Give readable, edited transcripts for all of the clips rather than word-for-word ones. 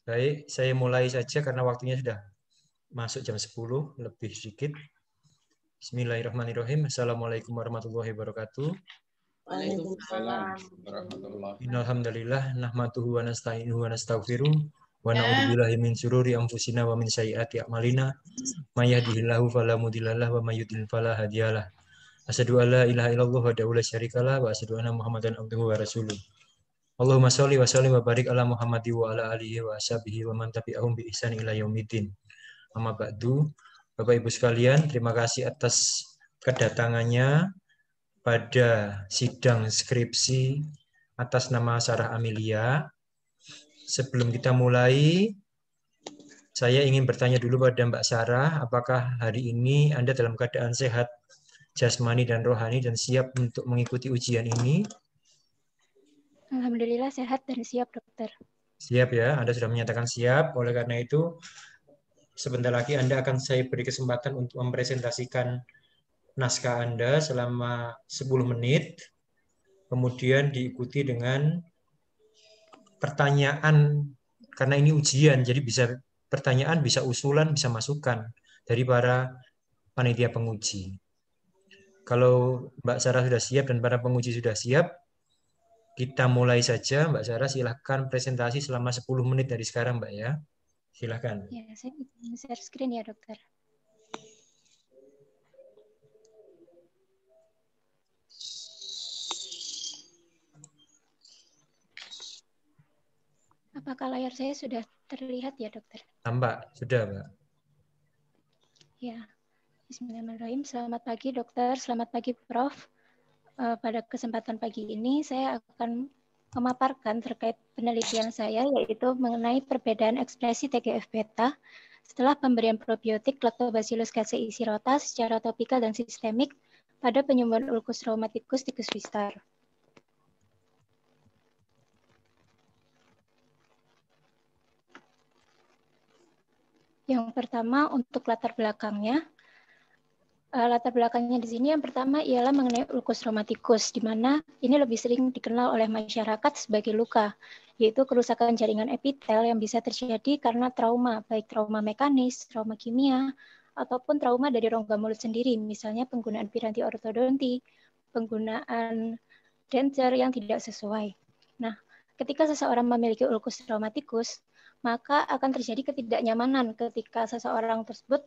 Baik, saya mulai saja karena waktunya sudah masuk jam 10 lebih sedikit. Bismillahirrahmanirrahim. Assalamualaikum warahmatullahi wabarakatuh. Waalaikumsalam warahmatullahi wabarakatuh. Innalhamdulillah nahmaduhu wa nasta'inuhu wa nastaghfiruh wa na'udzubillahi min syururi anfusina wa min sayyiati a'malina. May yahdihillahu fala mudhillalah wa may yudhlil fala hadiyalah. Asyhadu an la ilaha illallah wahdahu la syarikalah wa asyhadu anna Muhammadan abduhu wa rasuluh. Allahumma sholli wa sallim wa barik ala Muhammadi wa ala alihi wa ashabihi wa man tabi'ahum bi ihsan ila yaumiddin. Amma ba'du. Bapak Ibu sekalian, terima kasih atas kedatangannya pada sidang skripsi atas nama Sarah Amelia. Sebelum kita mulai, saya ingin bertanya dulu pada Mbak Sarah, apakah hari ini Anda dalam keadaan sehat jasmani dan rohani dan siap untuk mengikuti ujian ini? Alhamdulillah sehat dan siap, dokter. Siap ya, Anda sudah menyatakan siap. Oleh karena itu, sebentar lagi Anda akan saya beri kesempatan untuk mempresentasikan naskah Anda selama 10 menit. Kemudian diikuti dengan pertanyaan, karena ini ujian, jadi bisa pertanyaan, bisa usulan, bisa masukan dari para panitia penguji. Kalau Mbak Sarah sudah siap dan para penguji sudah siap, kita mulai saja. Mbak Sarah silahkan presentasi selama 10 menit dari sekarang, Mbak ya. Silahkan. Ya, saya share screen ya, dokter. Apakah layar saya sudah terlihat ya, dokter? Tampak, sudah, Mbak. Ya, bismillahirrahmanirrahim. Selamat pagi, dokter. Selamat pagi, Prof. Pada kesempatan pagi ini, saya akan memaparkan terkait penelitian saya, yaitu mengenai perbedaan ekspresi TGF-beta setelah pemberian probiotik Lactobacillus casei shirota secara topikal dan sistemik pada penyembuhan ulcus rheumaticus tikus Wistar. Yang pertama, untuk latar belakangnya di sini yang pertama ialah mengenai ulcus rheumaticus, di mana ini lebih sering dikenal oleh masyarakat sebagai luka, yaitu kerusakan jaringan epitel yang bisa terjadi karena trauma, baik trauma mekanis, trauma kimia, ataupun trauma dari rongga mulut sendiri, misalnya penggunaan piranti ortodonti, penggunaan denture yang tidak sesuai. Nah, ketika seseorang memiliki ulcus rheumaticus, maka akan terjadi ketidaknyamanan ketika seseorang tersebut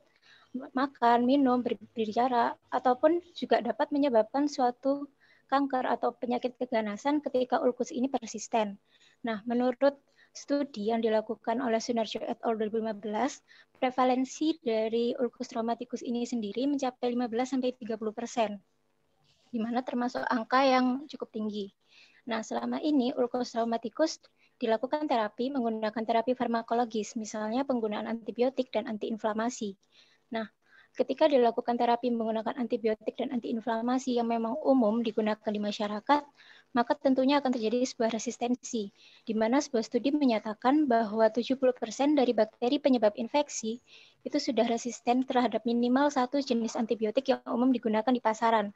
makan, minum, berbicara, ataupun juga dapat menyebabkan suatu kanker atau penyakit keganasan ketika ulkus ini persisten. Nah, menurut studi yang dilakukan oleh Sunarjo et al. 2015, prevalensi dari ulcus rheumaticus ini sendiri mencapai 15-30%, di mana termasuk angka yang cukup tinggi. Nah, selama ini ulcus rheumaticus dilakukan terapi menggunakan terapi farmakologis, misalnya penggunaan antibiotik dan antiinflamasi. Nah, ketika dilakukan terapi menggunakan antibiotik dan antiinflamasi yang memang umum digunakan di masyarakat, maka tentunya akan terjadi sebuah resistensi, di mana sebuah studi menyatakan bahwa 70% dari bakteri penyebab infeksi itu sudah resisten terhadap minimal satu jenis antibiotik yang umum digunakan di pasaran.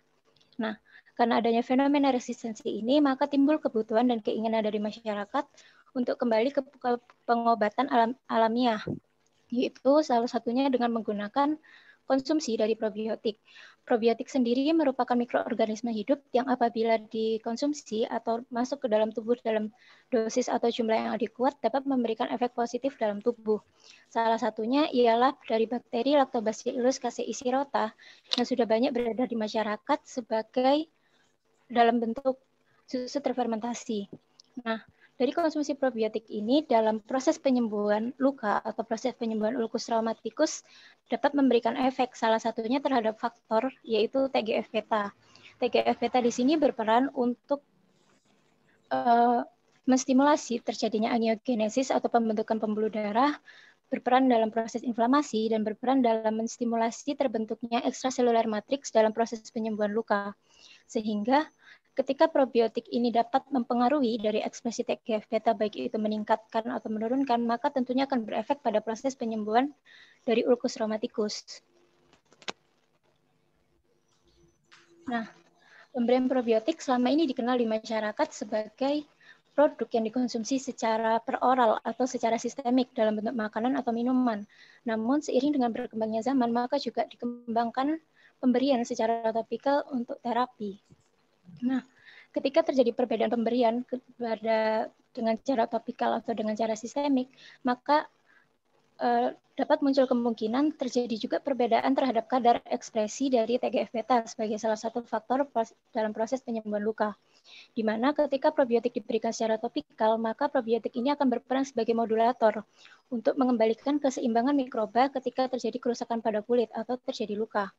Nah, karena adanya fenomena resistensi ini, maka timbul kebutuhan dan keinginan dari masyarakat untuk kembali ke pengobatan alamiah, yaitu salah satunya dengan menggunakan konsumsi dari probiotik. Probiotik sendiri merupakan mikroorganisme hidup yang apabila dikonsumsi atau masuk ke dalam tubuh dalam dosis atau jumlah yang adekuat dapat memberikan efek positif dalam tubuh. Salah satunya ialah dari bakteri Lactobacillus casei shirota yang sudah banyak beredar di masyarakat sebagai dalam bentuk susu terfermentasi. Nah, dari konsumsi probiotik ini dalam proses penyembuhan luka atau proses penyembuhan ulcus rheumaticus dapat memberikan efek salah satunya terhadap faktor yaitu TGF-beta. TGF-beta di sini berperan untuk menstimulasi terjadinya angiogenesis atau pembentukan pembuluh darah, berperan dalam proses inflamasi dan berperan dalam menstimulasi terbentuknya extracellular matrix dalam proses penyembuhan luka. Sehingga ketika probiotik ini dapat mempengaruhi dari ekspresi TGF-beta baik itu meningkatkan atau menurunkan, maka tentunya akan berefek pada proses penyembuhan dari ulcus rheumaticus. Nah, pemberian probiotik selama ini dikenal di masyarakat sebagai produk yang dikonsumsi secara peroral atau secara sistemik dalam bentuk makanan atau minuman. Namun seiring dengan berkembangnya zaman, maka juga dikembangkan pemberian secara topikal untuk terapi. Nah, ketika terjadi perbedaan pemberian dengan cara topikal atau dengan cara sistemik, maka dapat muncul kemungkinan terjadi juga perbedaan terhadap kadar ekspresi dari TGF-beta sebagai salah satu faktor dalam proses penyembuhan luka. Di mana ketika probiotik diberikan secara topikal, maka probiotik ini akan berperan sebagai modulator untuk mengembalikan keseimbangan mikroba ketika terjadi kerusakan pada kulit atau terjadi luka.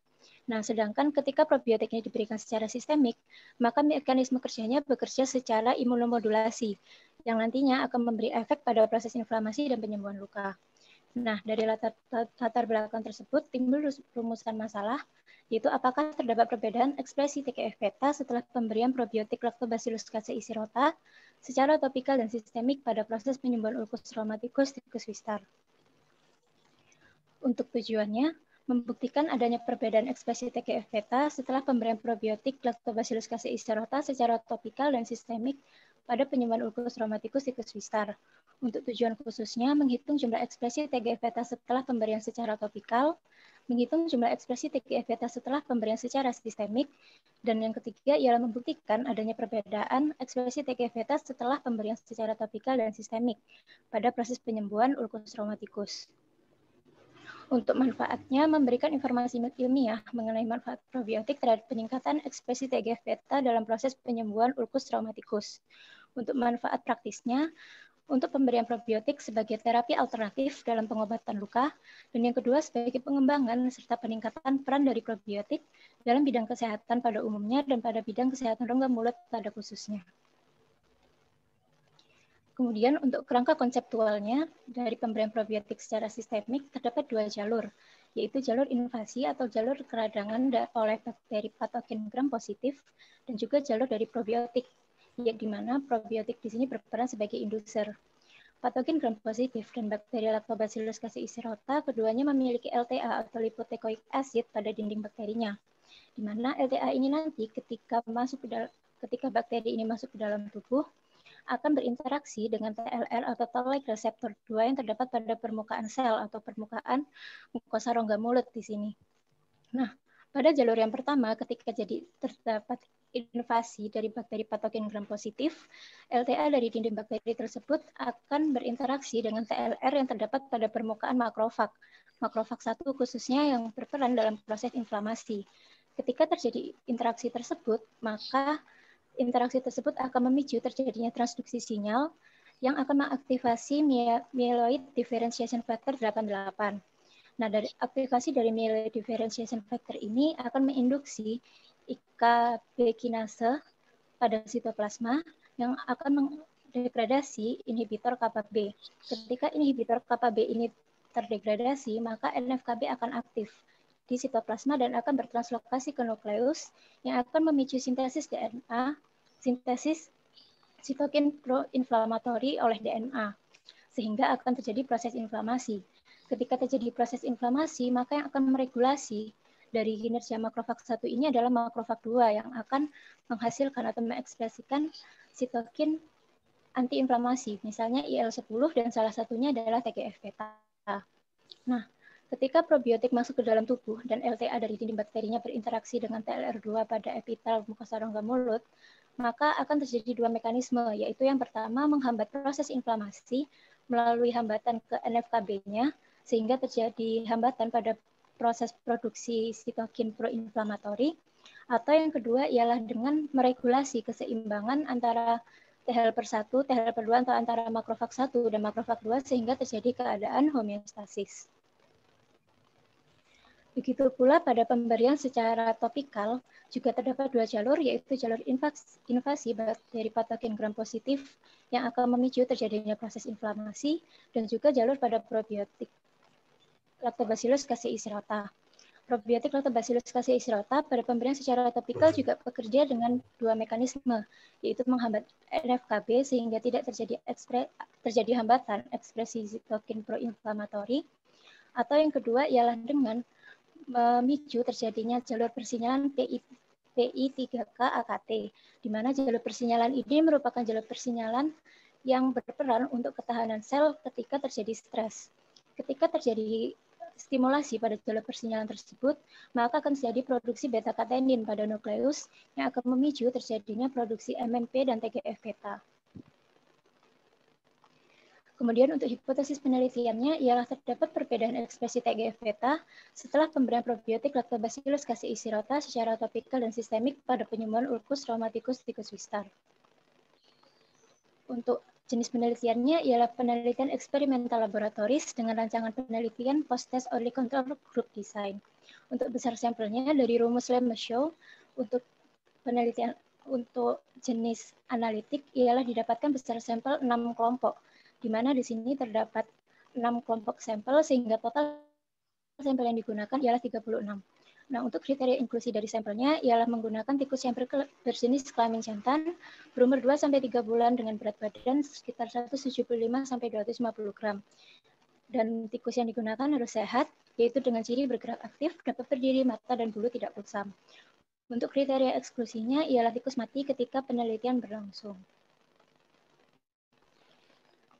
Nah, sedangkan ketika probiotiknya diberikan secara sistemik, maka mekanisme kerjanya bekerja secara imunomodulasi, yang nantinya akan memberi efek pada proses inflamasi dan penyembuhan luka. Nah, dari latar belakang tersebut timbul rumusan masalah, yaitu apakah terdapat perbedaan ekspresi TGF-beta setelah pemberian probiotik Lactobacillus casei shirota secara topikal dan sistemik pada proses penyembuhan ulcus rheumaticus ticus wistar. Untuk tujuannya, membuktikan adanya perbedaan ekspresi TGF-beta setelah pemberian probiotik Lactobacillus casei shirota secara topikal dan sistemik pada penyembuhan ulcus rheumaticus ticus wistar. Untuk tujuan khususnya, menghitung jumlah ekspresi TGF-beta setelah pemberian secara topikal, menghitung jumlah ekspresi TGF-beta setelah pemberian secara sistemik, dan yang ketiga ialah membuktikan adanya perbedaan ekspresi TGF-beta setelah pemberian secara topikal dan sistemik pada proses penyembuhan ulcus rheumaticus. Untuk manfaatnya, memberikan informasi ilmiah mengenai manfaat probiotik terhadap peningkatan ekspresi TGF-beta dalam proses penyembuhan ulcus rheumaticus. Untuk manfaat praktisnya, untuk pemberian probiotik sebagai terapi alternatif dalam pengobatan luka, dan yang kedua sebagai pengembangan serta peningkatan peran dari probiotik dalam bidang kesehatan pada umumnya dan pada bidang kesehatan rongga mulut pada khususnya. Kemudian untuk kerangka konseptualnya, dari pemberian probiotik secara sistemik terdapat dua jalur, yaitu jalur invasi atau jalur keradangan oleh bakteri patogen gram positif, dan juga jalur dari probiotik, di mana probiotik di sini berperan sebagai induser. Patogen gram positif dan bakteri Lactobacillus casei shirota keduanya memiliki LTA atau lipoteikoik acid pada dinding bakterinya, di mana LTA ini nanti ketika bakteri ini masuk ke dalam tubuh akan berinteraksi dengan TLR atau Toll-like reseptor 2 yang terdapat pada permukaan sel atau permukaan mukosa rongga mulut di sini. Nah, pada jalur yang pertama, ketika terdapat invasi dari bakteri patogen gram positif, LTA dari dinding bakteri tersebut akan berinteraksi dengan TLR yang terdapat pada permukaan makrofag 1 khususnya yang berperan dalam proses inflamasi. Ketika terjadi interaksi tersebut, maka interaksi tersebut akan memicu terjadinya transduksi sinyal yang akan mengaktifasi myeloid differentiation factor 88. Nah, dari aktivasi dari myeloid differentiation factor ini akan menginduksi IKB kinase pada sitoplasma yang akan mendegradasi inhibitor kappa B. Ketika inhibitor kappa B ini terdegradasi, maka NF-kB akan aktif di sitoplasma dan akan bertranslokasi ke nukleus yang akan memicu sintesis DNA, sintesis sitokin pro-inflamatori oleh DNA, sehingga akan terjadi proses inflamasi. Ketika terjadi proses inflamasi, maka yang akan meregulasi dari kinerja makrofag 1 ini adalah makrofag 2 yang akan menghasilkan atau mengekspresikan sitokin antiinflamasi, misalnya IL-10 dan salah satunya adalah TGF-beta. Nah, ketika probiotik masuk ke dalam tubuh dan LTA dari dinding bakterinya berinteraksi dengan TLR2 pada epitel mukosa rongga mulut, maka akan terjadi dua mekanisme, yaitu yang pertama menghambat proses inflamasi melalui hambatan ke NF-kB-nya, sehingga terjadi hambatan pada proses produksi sitokin proinflamatori, atau yang kedua ialah dengan meregulasi keseimbangan antara THL/1, THL/2 atau antara makrofag 1 dan makrofag 2 sehingga terjadi keadaan homeostasis. Begitu pula pada pemberian secara topikal juga terdapat dua jalur, yaitu jalur invasi dari patogen gram positif yang akan memicu terjadinya proses inflamasi dan juga jalur pada probiotik Lactobacillus casei shirota. Probiotik Lactobacillus casei shirota pada pemberian secara topikal juga bekerja dengan dua mekanisme, yaitu menghambat NF-kB sehingga tidak terjadi hambatan ekspresi sitokin proinflamatori, atau yang kedua ialah dengan memicu terjadinya jalur persinyalan PI3K AKT, di mana jalur persinyalan ini merupakan jalur persinyalan yang berperan untuk ketahanan sel ketika terjadi stres. Ketika terjadi stimulasi pada jalur persinyalan tersebut, maka akan terjadi produksi beta-katenin pada nukleus yang akan memicu terjadinya produksi MMP dan TGF-beta. Kemudian untuk hipotesis penelitiannya ialah terdapat perbedaan ekspresi TGF-beta setelah pemberian probiotik Lactobacillus casei shirota secara topikal dan sistemik pada penyembuhan ulcus rheumaticus ticus wistar. Untuk jenis penelitiannya ialah penelitian eksperimental laboratoris dengan rancangan penelitian post-test early control group design. Untuk besar sampelnya dari rumus Lemma-Show, untuk penelitian untuk jenis analitik ialah didapatkan besar sampel 6 kelompok, di mana di sini terdapat 6 kelompok sampel sehingga total sampel yang digunakan ialah 36. Nah, untuk kriteria inklusi dari sampelnya ialah menggunakan tikus yang berjenis kelamin jantan berumur 2-3 bulan dengan berat badan sekitar 175-250 gram. Dan tikus yang digunakan harus sehat, yaitu dengan ciri bergerak aktif, dapat berdiri, mata dan bulu tidak kusam. Untuk kriteria eksklusinya ialah tikus mati ketika penelitian berlangsung.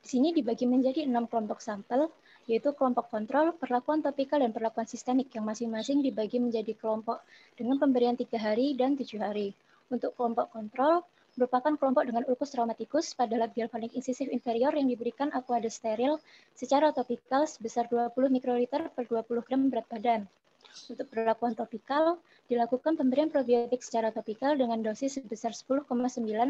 Di sini dibagi menjadi 6 kelompok sampel, yaitu kelompok kontrol, perlakuan topikal, dan perlakuan sistemik yang masing-masing dibagi menjadi kelompok dengan pemberian 3 hari dan 7 hari. Untuk kelompok kontrol, merupakan kelompok dengan ulcus rheumaticus pada labial paling insisif inferior yang diberikan aqua steril secara topikal sebesar 20 mikroliter per 20 gram berat badan. Untuk perlakuan topikal, dilakukan pemberian probiotik secara topikal dengan dosis sebesar 10,9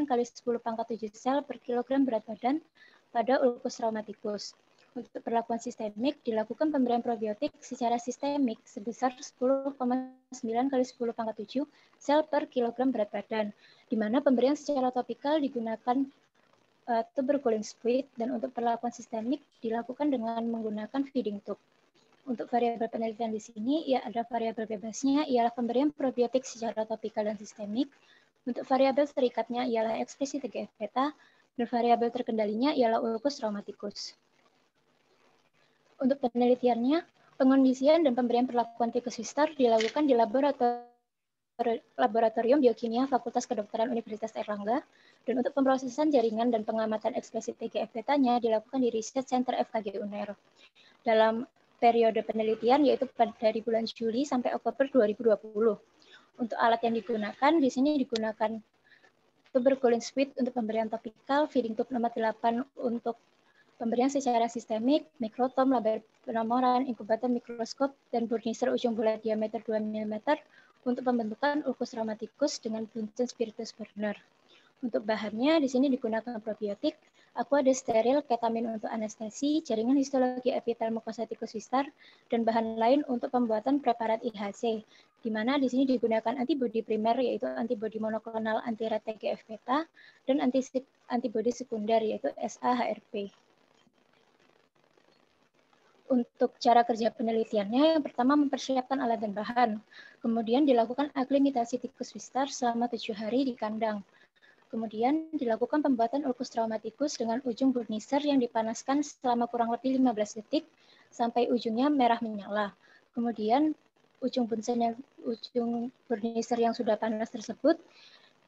kali 10 pangkat 7 sel per kilogram berat badan pada ulcus rheumaticus. Untuk perlakuan sistemik, dilakukan pemberian probiotik secara sistemik sebesar 10,9 kali 10 pangkat 7 sel per kilogram berat badan, di mana pemberian secara topikal digunakan tuberculin squid, dan untuk perlakuan sistemik dilakukan dengan menggunakan feeding tube. Untuk variabel penelitian di sini, ya ada variabel bebasnya, ialah pemberian probiotik secara topikal dan sistemik. Untuk variabel terikatnya ialah ekspresi TGF-beta, dan variabel terkendalinya ialah ulcus rheumaticus. Untuk penelitiannya, pengondisian dan pemberian perlakuan tikus wistar dilakukan di Laboratorium Biokimia Fakultas Kedokteran Universitas Airlangga, dan untuk pemrosesan jaringan dan pengamatan ekspresi TGF-betanya dilakukan di Research Center FKG UNER. Dalam periode penelitian yaitu dari bulan Juli sampai Oktober 2020. Untuk alat yang digunakan, di sini digunakan tuberculin squid untuk pemberian topikal, feeding tube nomor 8 untuk pemberian secara sistemik, mikrotom, label penomoran, inkubator mikroskop, dan burniser ujung bulat diameter 2 mm untuk pembentukan ulcus rheumaticus dengan Bunsen spiritus burner. Untuk bahannya, di sini digunakan probiotik, aqua steril, ketamin untuk anestesi, jaringan histologi epitel mukosa tikus wistar, dan bahan lain untuk pembuatan preparat IHC, di mana di sini digunakan antibodi primer, yaitu antibodi monoklonal anti-rat TGF-beta, dan antibodi sekunder, yaitu SAHRP. Untuk cara kerja penelitiannya, yang pertama mempersiapkan alat dan bahan, kemudian dilakukan aklimatasi tikus wistar selama 7 hari di kandang. Kemudian dilakukan pembuatan ulcus rheumaticus dengan ujung burniser yang dipanaskan selama kurang lebih 15 detik sampai ujungnya merah menyala. Kemudian ujung burniser yang sudah panas tersebut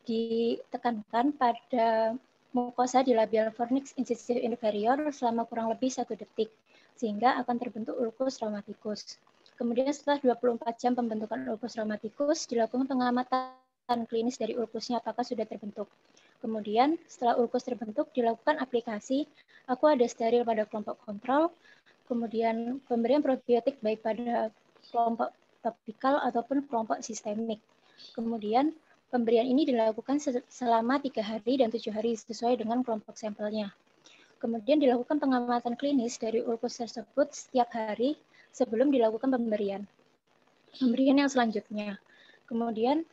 ditekankan pada mukosa di labial fornix incisif inferior selama kurang lebih 1 detik sehingga akan terbentuk ulcus rheumaticus. Kemudian setelah 24 jam pembentukan ulcus rheumaticus dilakukan pengamatan klinis dari ulkusnya apakah sudah terbentuk. Kemudian setelah ulkus terbentuk dilakukan aplikasi aqua steril pada kelompok kontrol, kemudian pemberian probiotik baik pada kelompok topikal ataupun kelompok sistemik. Kemudian pemberian ini dilakukan selama 3 hari dan 7 hari sesuai dengan kelompok sampelnya. Kemudian dilakukan pengamatan klinis dari ulkus tersebut setiap hari sebelum dilakukan pemberian. Pemberian yang selanjutnya. Kemudian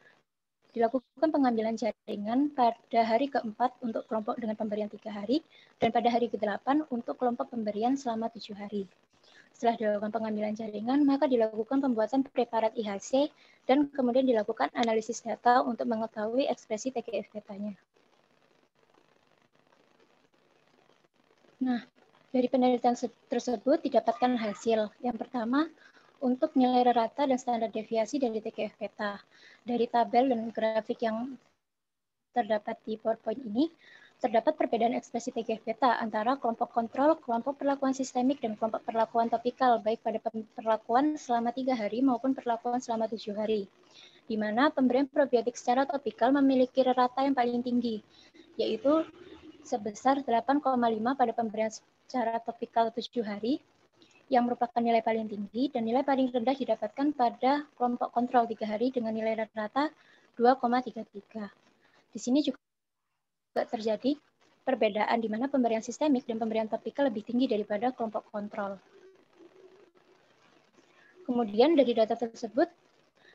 dilakukan pengambilan jaringan pada hari keempat untuk kelompok dengan pemberian 3 hari dan pada hari ke-8 untuk kelompok pemberian selama 7 hari. Setelah dilakukan pengambilan jaringan, maka dilakukan pembuatan preparat IHC dan kemudian dilakukan analisis data untuk mengetahui ekspresi TGF-betanya. Nah, dari penelitian tersebut didapatkan hasil. Yang pertama, untuk nilai rata dan standar deviasi dari TGF-beta. Dari tabel dan grafik yang terdapat di PowerPoint ini, terdapat perbedaan ekspresi TGF-beta antara kelompok kontrol, kelompok perlakuan sistemik, dan kelompok perlakuan topikal, baik pada perlakuan selama 3 hari maupun perlakuan selama 7 hari. Di mana pemberian probiotik secara topikal memiliki rata yang paling tinggi, yaitu sebesar 8,5 pada pemberian secara topikal 7 hari, yang merupakan nilai paling tinggi, dan nilai paling rendah didapatkan pada kelompok kontrol 3 hari dengan nilai rata 2,33. Di sini juga terjadi perbedaan di mana pemberian sistemik dan pemberian topikal lebih tinggi daripada kelompok kontrol. Kemudian dari data tersebut,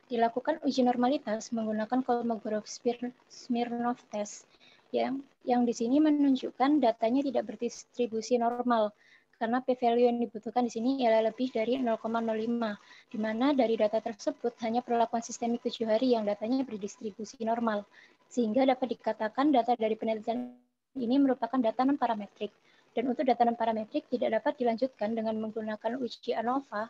dilakukan uji normalitas menggunakan Kolmogorov-Smirnov test yang di sini menunjukkan datanya tidak berdistribusi normal karena p-value yang dibutuhkan di sini ialah lebih dari 0,05, di mana dari data tersebut hanya perlakuan sistemik 7 hari yang datanya berdistribusi normal, sehingga dapat dikatakan data dari penelitian ini merupakan data non-parametrik. Dan untuk data non-parametrik tidak dapat dilanjutkan dengan menggunakan uji ANOVA,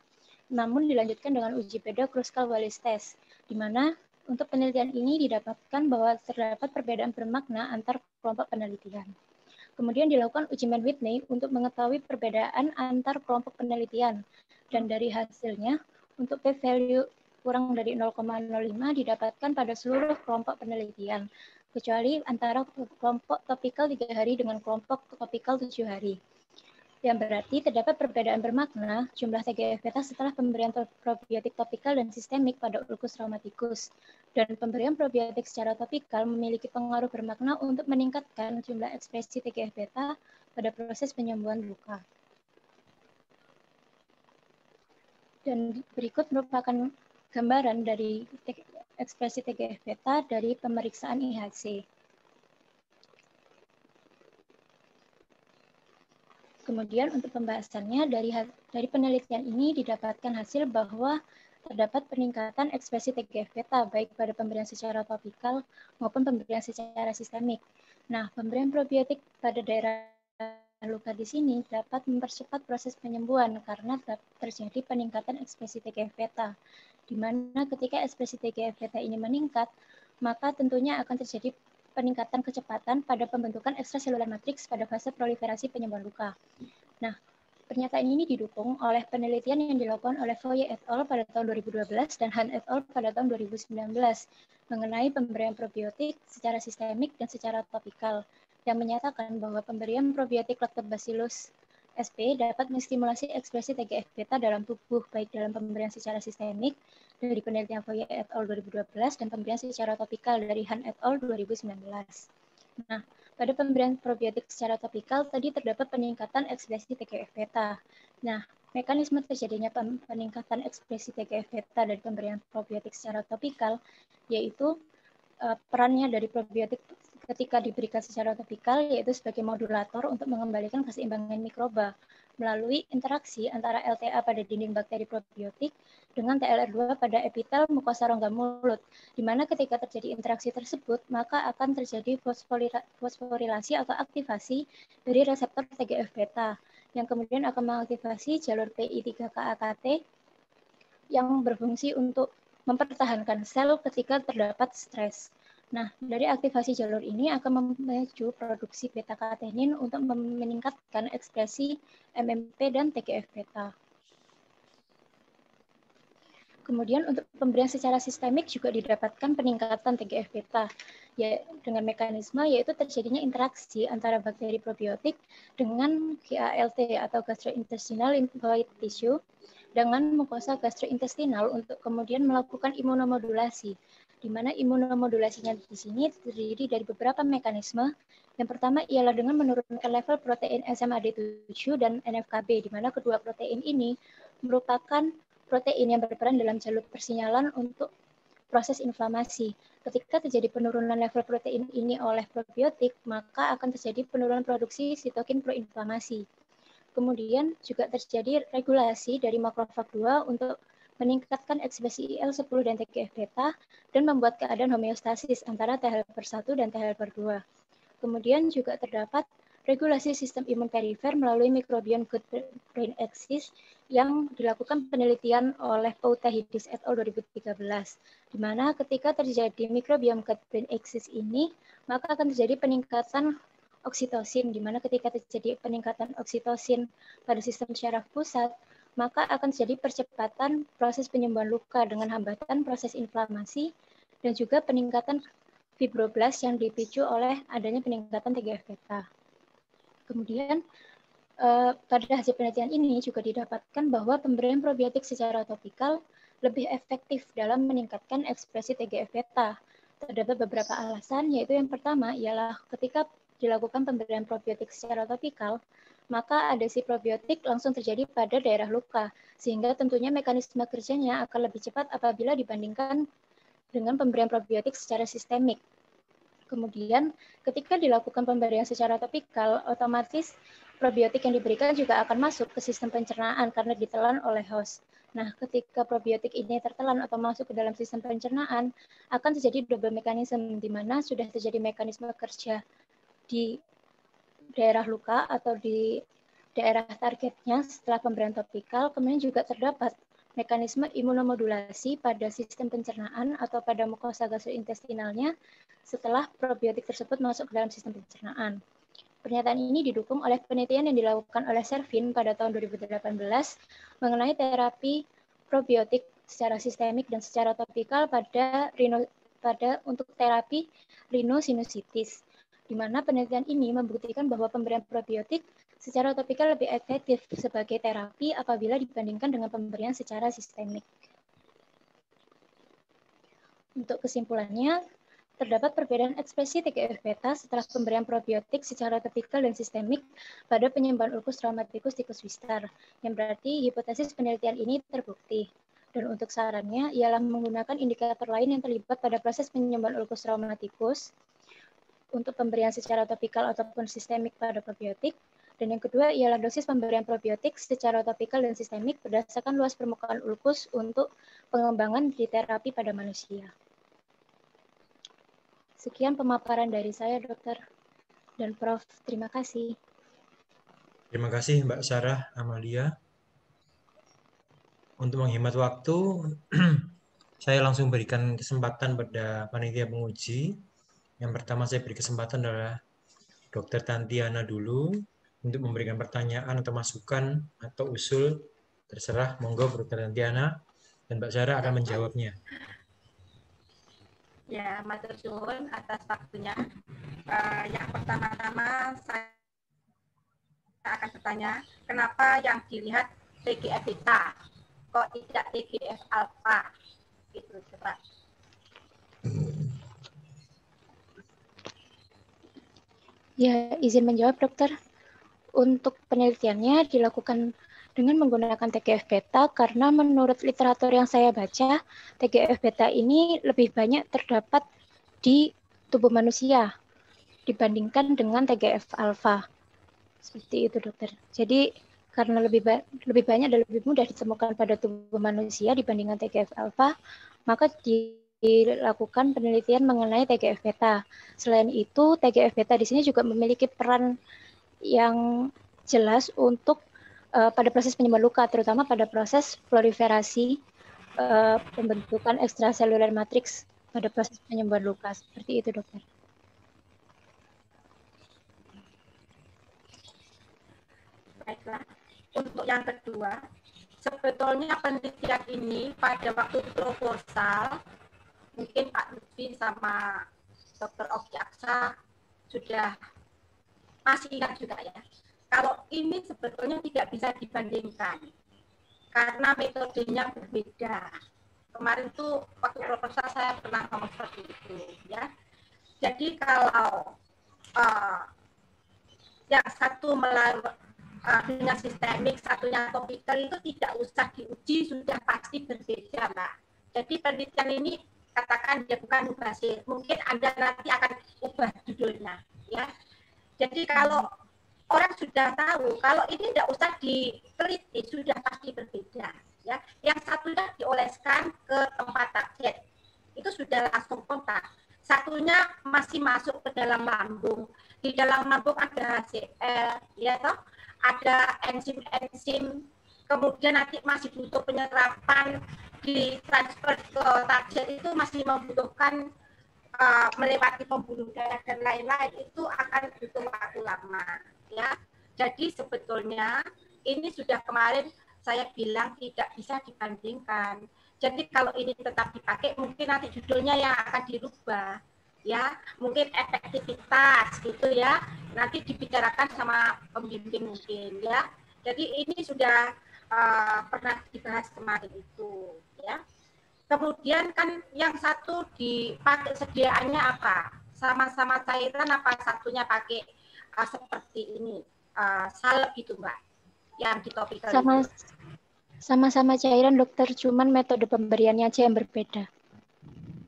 namun dilanjutkan dengan uji Beda-Kruskal-Wallis test, di mana untuk penelitian ini didapatkan bahwa terdapat perbedaan bermakna antar kelompok penelitian. Kemudian dilakukan uji Mann-Whitney untuk mengetahui perbedaan antar kelompok penelitian, dan dari hasilnya untuk p-value kurang dari 0,05 didapatkan pada seluruh kelompok penelitian, kecuali antara kelompok topikal 3 hari dengan kelompok topikal 7 hari. Yang berarti terdapat perbedaan bermakna jumlah TGF-beta setelah pemberian probiotik topikal dan sistemik pada ulkus rheumaticus. Dan pemberian probiotik secara topikal memiliki pengaruh bermakna untuk meningkatkan jumlah ekspresi TGF-beta pada proses penyembuhan luka. Dan berikut merupakan gambaran dari ekspresi TGF-beta dari pemeriksaan IHC. Kemudian untuk pembahasannya dari penelitian ini didapatkan hasil bahwa terdapat peningkatan ekspresi TGF-beta baik pada pemberian secara topikal maupun pemberian secara sistemik. Nah, pemberian probiotik pada daerah luka di sini dapat mempercepat proses penyembuhan karena terjadi peningkatan ekspresi TGF-beta. Di mana ketika ekspresi TGF-beta ini meningkat, maka tentunya akan terjadi peningkatan kecepatan pada pembentukan ekstraselular matriks pada fase proliferasi penyembuhan luka. Nah, pernyataan ini didukung oleh penelitian yang dilakukan oleh Foye et al. Pada tahun 2012 dan Han et al. Pada tahun 2019 mengenai pemberian probiotik secara sistemik dan secara topikal, yang menyatakan bahwa pemberian probiotik Lactobacillus sp dapat menstimulasi ekspresi TGF-beta dalam tubuh, baik dalam pemberian secara sistemik dari penelitian Foye et al. 2012 dan pemberian secara topikal dari Han et al. 2019. Nah, pada pemberian probiotik secara topikal tadi terdapat peningkatan ekspresi TGF-beta. Nah, mekanisme terjadinya peningkatan ekspresi TGF-beta dari pemberian probiotik secara topikal yaitu perannya dari probiotik ketika diberikan secara topikal yaitu sebagai modulator untuk mengembalikan keseimbangan mikroba melalui interaksi antara LTA pada dinding bakteri probiotik dengan TLR2 pada epitel mukosa rongga mulut, di mana ketika terjadi interaksi tersebut, maka akan terjadi fosforilasi atau aktivasi dari reseptor TGF-beta, yang kemudian akan mengaktifasi jalur PI3K-AKT yang berfungsi untuk mempertahankan sel ketika terdapat stres. Nah, dari aktivasi jalur ini akan memicu produksi beta-katenin untuk meningkatkan ekspresi MMP dan TGF-beta. Kemudian untuk pemberian secara sistemik juga didapatkan peningkatan TGF-beta ya, dengan mekanisme yaitu terjadinya interaksi antara bakteri probiotik dengan GALT atau gastrointestinal lymphoid tissue dengan mukosa gastrointestinal untuk kemudian melakukan imunomodulasi, di mana imunomodulasinya di sini terdiri dari beberapa mekanisme. Yang pertama ialah dengan menurunkan level protein SMAD7 dan NFKB, di mana kedua protein ini merupakan protein yang berperan dalam jalur persinyalan untuk proses inflamasi. Ketika terjadi penurunan level protein ini oleh probiotik, maka akan terjadi penurunan produksi sitokin proinflamasi. Kemudian juga terjadi regulasi dari makrofag 2 untuk meningkatkan ekspresi IL-10 dan TGF-beta dan membuat keadaan homeostasis antara T helper 1 dan T helper 2. Kemudian juga terdapat regulasi sistem imun perifer melalui microbiome good brain axis yang dilakukan penelitian oleh Poutahidis et al. 2013, di mana ketika terjadi microbiome gut brain axis ini, maka akan terjadi peningkatan oksitosin, di mana ketika terjadi peningkatan oksitosin pada sistem syaraf pusat, maka akan terjadi percepatan proses penyembuhan luka dengan hambatan proses inflamasi dan juga peningkatan fibroblas yang dipicu oleh adanya peningkatan TGF-beta. Kemudian pada hasil penelitian ini juga didapatkan bahwa pemberian probiotik secara topikal lebih efektif dalam meningkatkan ekspresi TGF-beta. Terdapat beberapa alasan, yaitu yang pertama ialah ketika dilakukan pemberian probiotik secara topikal, maka adesi probiotik langsung terjadi pada daerah luka, sehingga tentunya mekanisme kerjanya akan lebih cepat apabila dibandingkan dengan pemberian probiotik secara sistemik. Kemudian, ketika dilakukan pemberian secara topikal, otomatis probiotik yang diberikan juga akan masuk ke sistem pencernaan karena ditelan oleh host. Nah, ketika probiotik ini tertelan atau masuk ke dalam sistem pencernaan, akan terjadi double mekanisme, di mana sudah terjadi mekanisme kerja di daerah luka atau di daerah targetnya setelah pemberian topikal, kemudian juga terdapat mekanisme imunomodulasi pada sistem pencernaan atau pada mukosa gastrointestinalnya setelah probiotik tersebut masuk ke dalam sistem pencernaan. Pernyataan ini didukung oleh penelitian yang dilakukan oleh Servin pada tahun 2018 mengenai terapi probiotik secara sistemik dan secara topikal untuk terapi rhinosinusitis, di mana penelitian ini membuktikan bahwa pemberian probiotik secara topikal lebih efektif sebagai terapi apabila dibandingkan dengan pemberian secara sistemik. Untuk kesimpulannya, terdapat perbedaan ekspresi TGF-beta setelah pemberian probiotik secara topikal dan sistemik pada penyembuhan ulcus traumaticus ticus wistar, yang berarti hipotesis penelitian ini terbukti. Dan untuk sarannya ialah menggunakan indikator lain yang terlibat pada proses penyembuhan ulcus traumaticus untuk pemberian secara topikal ataupun sistemik pada probiotik. Dan yang kedua ialah dosis pemberian probiotik secara topikal dan sistemik berdasarkan luas permukaan ulkus untuk pengembangan di terapi pada manusia. Sekian pemaparan dari saya, Dokter dan Prof. Terima kasih. Terima kasih Mbak Sarah Amalia. Untuk menghemat waktu, saya langsung berikan kesempatan pada panitia penguji. Yang pertama saya beri kesempatan adalah Dr. Tantiana dulu untuk memberikan pertanyaan atau masukan atau usul. Terserah, monggo Dr. Tantiana, dan Mbak Sarah akan menjawabnya. Ya, matur suwun atas waktunya. Yang pertama-tama saya akan bertanya, kenapa yang dilihat TGF-beta, kok tidak TGF-alpha? Gitu, coba. Ya, izin menjawab, Dokter. Untuk penelitiannya dilakukan dengan menggunakan TGF-beta karena menurut literatur yang saya baca, TGF-beta ini lebih banyak terdapat di tubuh manusia dibandingkan dengan TGF-alpha. Seperti itu, Dokter. Jadi karena lebih banyak dan lebih mudah ditemukan pada tubuh manusia dibandingkan TGF-alpha, maka dilakukan penelitian mengenai TGF-beta. Selain itu, TGF-beta di sini juga memiliki peran yang jelas untuk pada proses penyembuhan luka, terutama pada proses proliferasi pembentukan ekstraseluler matriks pada proses penyembuhan luka. Seperti itu, Dokter. Baiklah. Untuk yang kedua, sebetulnya penelitian ini pada waktu proposal, mungkin Pak Lutfi sama Dr. Oki Aksa sudah masih ingat juga ya. Kalau ini sebetulnya tidak bisa dibandingkan karena metodenya berbeda. Kemarin tuh waktu proposal saya pernah ngomong seperti itu ya. Jadi kalau yang satu dengan sistemik, satunya topikal itu tidak usah diuji, sudah pasti berbeda, Mbak. Jadi penelitian ini katakan dia bukan mubasir, mungkin Anda nanti akan ubah judulnya ya. Jadi kalau orang sudah tahu, kalau ini tidak usah diteliti, sudah pasti berbeda. Ya, yang satunya dioleskan ke tempat target, itu sudah langsung kontak. Satunya masih masuk ke dalam lambung di dalam lambung ada HCl, ya toh, ada enzim-enzim, kemudian nanti masih butuh penyerapan, di transfer ke target itu masih membutuhkan melewati pembuluh darah dan lain-lain, itu akan butuh waktu lama, ya. Jadi sebetulnya ini sudah kemarin saya bilang tidak bisa dibandingkan. Jadi kalau ini tetap dipakai, mungkin nanti judulnya yang akan dirubah, ya. Mungkin efektivitas gitu ya. Nanti dibicarakan sama pembimbing mungkin, ya. Jadi ini sudah pernah dibahas kemarin itu, ya. Kemudian kan yang satu dipakai sediaannya apa? Sama-sama cairan apa satunya pakai seperti ini, salep gitu Mbak, yang di topikal itu. Sama-sama cairan dokter, cuman metode pemberiannya aja yang berbeda.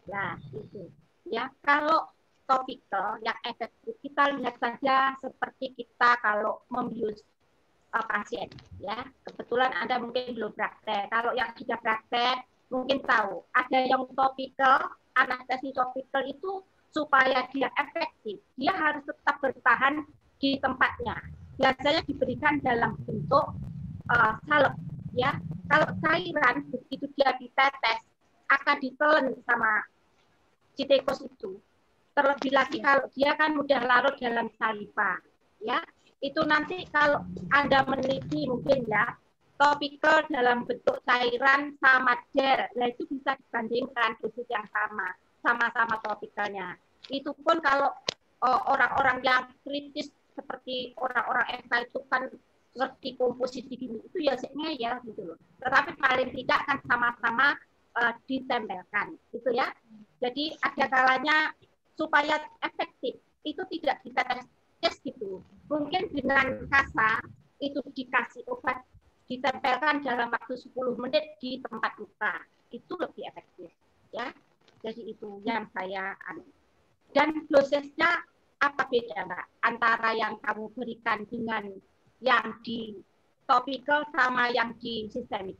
Nah itu, ya. Kalau topikal yang efektif, kita lihat saja seperti kita kalau membius pasien, ya. Kebetulan Anda mungkin belum praktek. Kalau yang sudah praktek mungkin tahu, ada yang topikal, anestesi topikal itu supaya dia efektif, dia harus tetap bertahan di tempatnya. Biasanya diberikan dalam bentuk salep, ya. Kalau cairan begitu dia ditetes akan ditelan sama si tikus itu. Terlebih lagi kalau dia kan mudah larut dalam saliva, ya. Itu nanti kalau Anda meneliti mungkin ya, topikal dalam bentuk cairan sama gel, nah itu bisa dibandingkan dosis yang sama-sama topikalnya. Itu pun kalau orang-orang yang kritis seperti orang-orang ESA itu kan ngerti komposisi gini, itu ya ngeyel gitu loh. Tetapi paling tidak kan sama-sama ditempelkan, gitu ya. Jadi ada kalanya supaya efektif itu tidak kita tes gitu. Mungkin dengan kasa itu dikasih obat, ditempelkan dalam waktu 10 menit di tempat luka, itu lebih efektif, ya. Jadi itu yang saya dan dosisnya apa beda Mbak antara yang kamu berikan dengan yang di topikal sama yang di sistemik?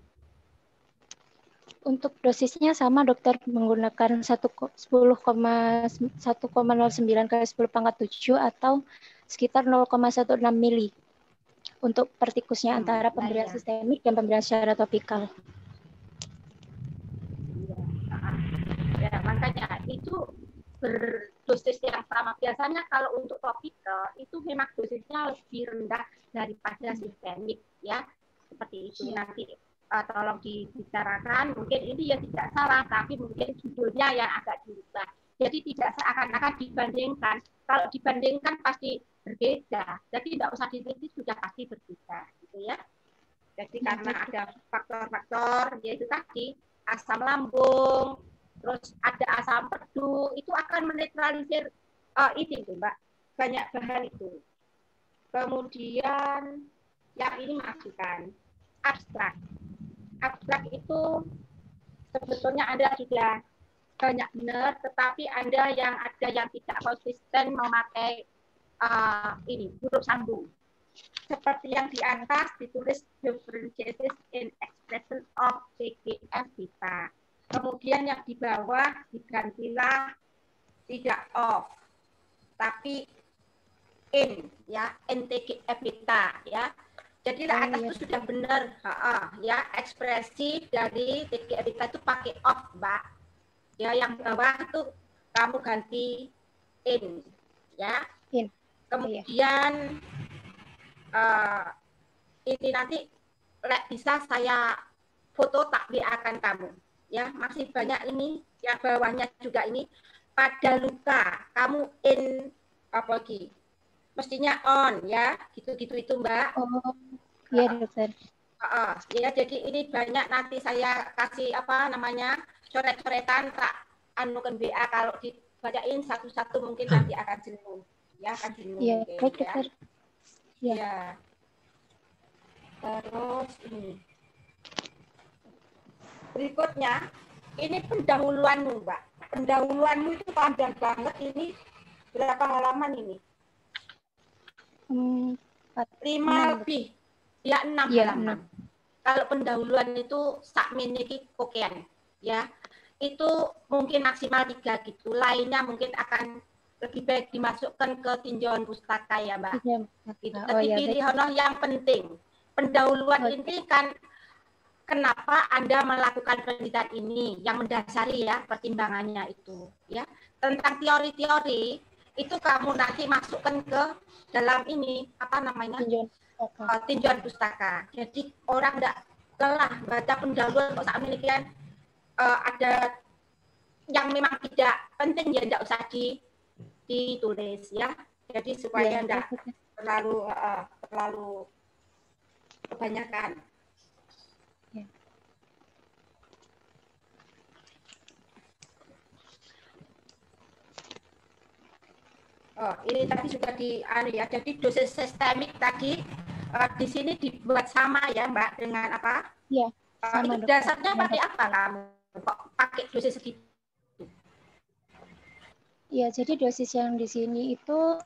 Untuk dosisnya sama dokter, menggunakan 1,09/10⁻7 atau sekitar 0,16 mili untuk partikusnya antara pemberian sistemik dan pemberian secara topikal. Ya, makanya itu berdosis yang sama. Biasanya kalau untuk topikal itu memang dosisnya lebih rendah daripada sistemik, ya. Seperti itu. Nanti tolong dibicarakan, mungkin ini ya tidak salah, tapi mungkin judulnya yang agak dirubah. Jadi tidak seakan-akan dibandingkan. Kalau dibandingkan pasti berbeda. Jadi tidak usah diteliti, sudah pasti berbeda, gitu ya. Jadi karena ada faktor-faktor, yaitu tadi asam lambung, terus ada asam pedu, itu akan menetralisir itu Mbak, banyak bahan itu. Kemudian yang ini masukkan abstrak. Abstrak itu sebetulnya Anda sudah banyak benar, tetapi Anda ada yang tidak konsisten memakai ini huruf sambung. Seperti yang di atas ditulis differentiated in expression of TGF beta. Kemudian yang di bawah digantilah tidak off, tapi in, ya, NTGF beta, ya. Jadi di atas itu sudah benar, ya, ekspresi dari TGF beta itu pakai off, Mbak. Ya, yang bawah itu kamu ganti in, ya. In. Kemudian ini nanti bisa saya foto tak WA-kan kamu, ya. Masih banyak ini, yang bawahnya juga ini. Pada luka kamu in apa lagi? Mestinya on, ya, gitu-gitu itu Mbak. Oh, iya dokter. Ya, jadi ini banyak nanti saya kasih apa namanya coret-coretan tak anukan WA, kalau dibacain satu-satu mungkin nanti akan jenuh, ya, akan jenuh. Iya, baik ya. dokter. Ya. Ya. Terus ini berikutnya ini pendahuluanmu Mbak. Pendahuluanmu itu panjang banget ini. Berapa halaman ini? 5 lebih. Ya 6 halaman. Kalau pendahuluan itu sakmin iki kokean, ya. Itu mungkin maksimal 3 gitu. Lainnya mungkin akan lebih baik dimasukkan ke tinjauan pustaka ya Mbak. Itu Oh, ya, pilih yang penting. Pendahuluan ini kan kenapa Anda melakukan penelitian ini yang mendasari ya pertimbangannya itu ya. Tentang teori-teori itu kamu nanti masukkan ke dalam ini apa namanya? Tinjauan pustaka. Jadi orang enggak lelah baca pendahuluan kok saat ini kan ada yang memang tidak penting ya enggak usah ditulis ya. Jadi supaya enggak terlalu kebanyakan. Oh, ini tadi sudah ya. Jadi dosis sistemik tadi di sini dibuat sama ya, Mbak, dengan apa? Iya. Sama, itu dasarnya pakai apa kamu? Kok pakai dosis segitu? Ya, jadi dosis yang di sini itu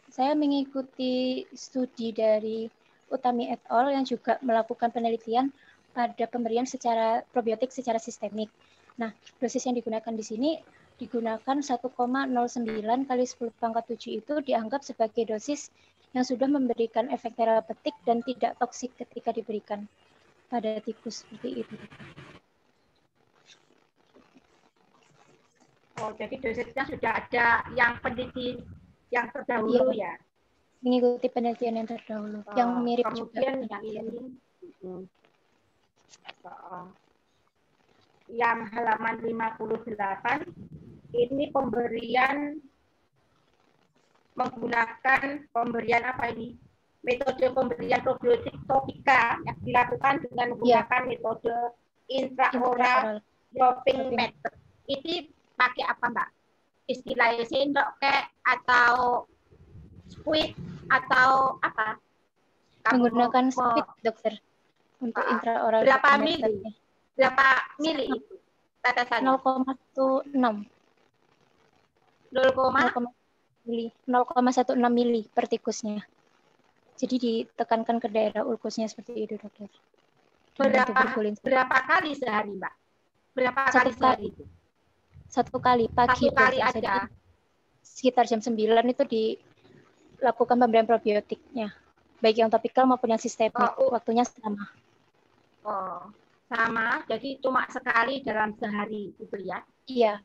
saya mengikuti studi dari Utami et al. Yang juga melakukan penelitian pada pemberian secara probiotik secara sistemik. Nah, dosis yang digunakan di sini digunakan 1,09 kali 10⁻⁷ itu dianggap sebagai dosis yang sudah memberikan efek terapeutik dan tidak toksik ketika diberikan pada tikus seperti itu. Oh, jadi dosisnya sudah ada yang peneliti yang terdahulu ya? Mengikuti penelitian yang terdahulu, yang mirip kemudian juga. Yang halaman 58 ini pemberian menggunakan pemberian apa ini? Metode pemberian probiotik topika yang dilakukan dengan menggunakan metode intraoral dropping method. Ini pakai apa Mbak? Istilahnya sendok kayak atau squid atau apa? Menggunakan squid dokter untuk intraoral. Berapa mili? Berapa mili itu? Tetesannya? 0,16 mili per tikusnya. Jadi ditekankan ke daerah ulkusnya seperti itu, dokter. Berapa kali sehari, Mbak? Berapa kali sehari itu? Satu kali pagi. Satu kali aja. Sekitar jam 9 itu dilakukan pemberian probiotiknya. Baik yang topikal maupun yang sistemik. Waktunya sama. Oh, sama. Jadi cuma sekali dalam sehari gitu ya? Iya.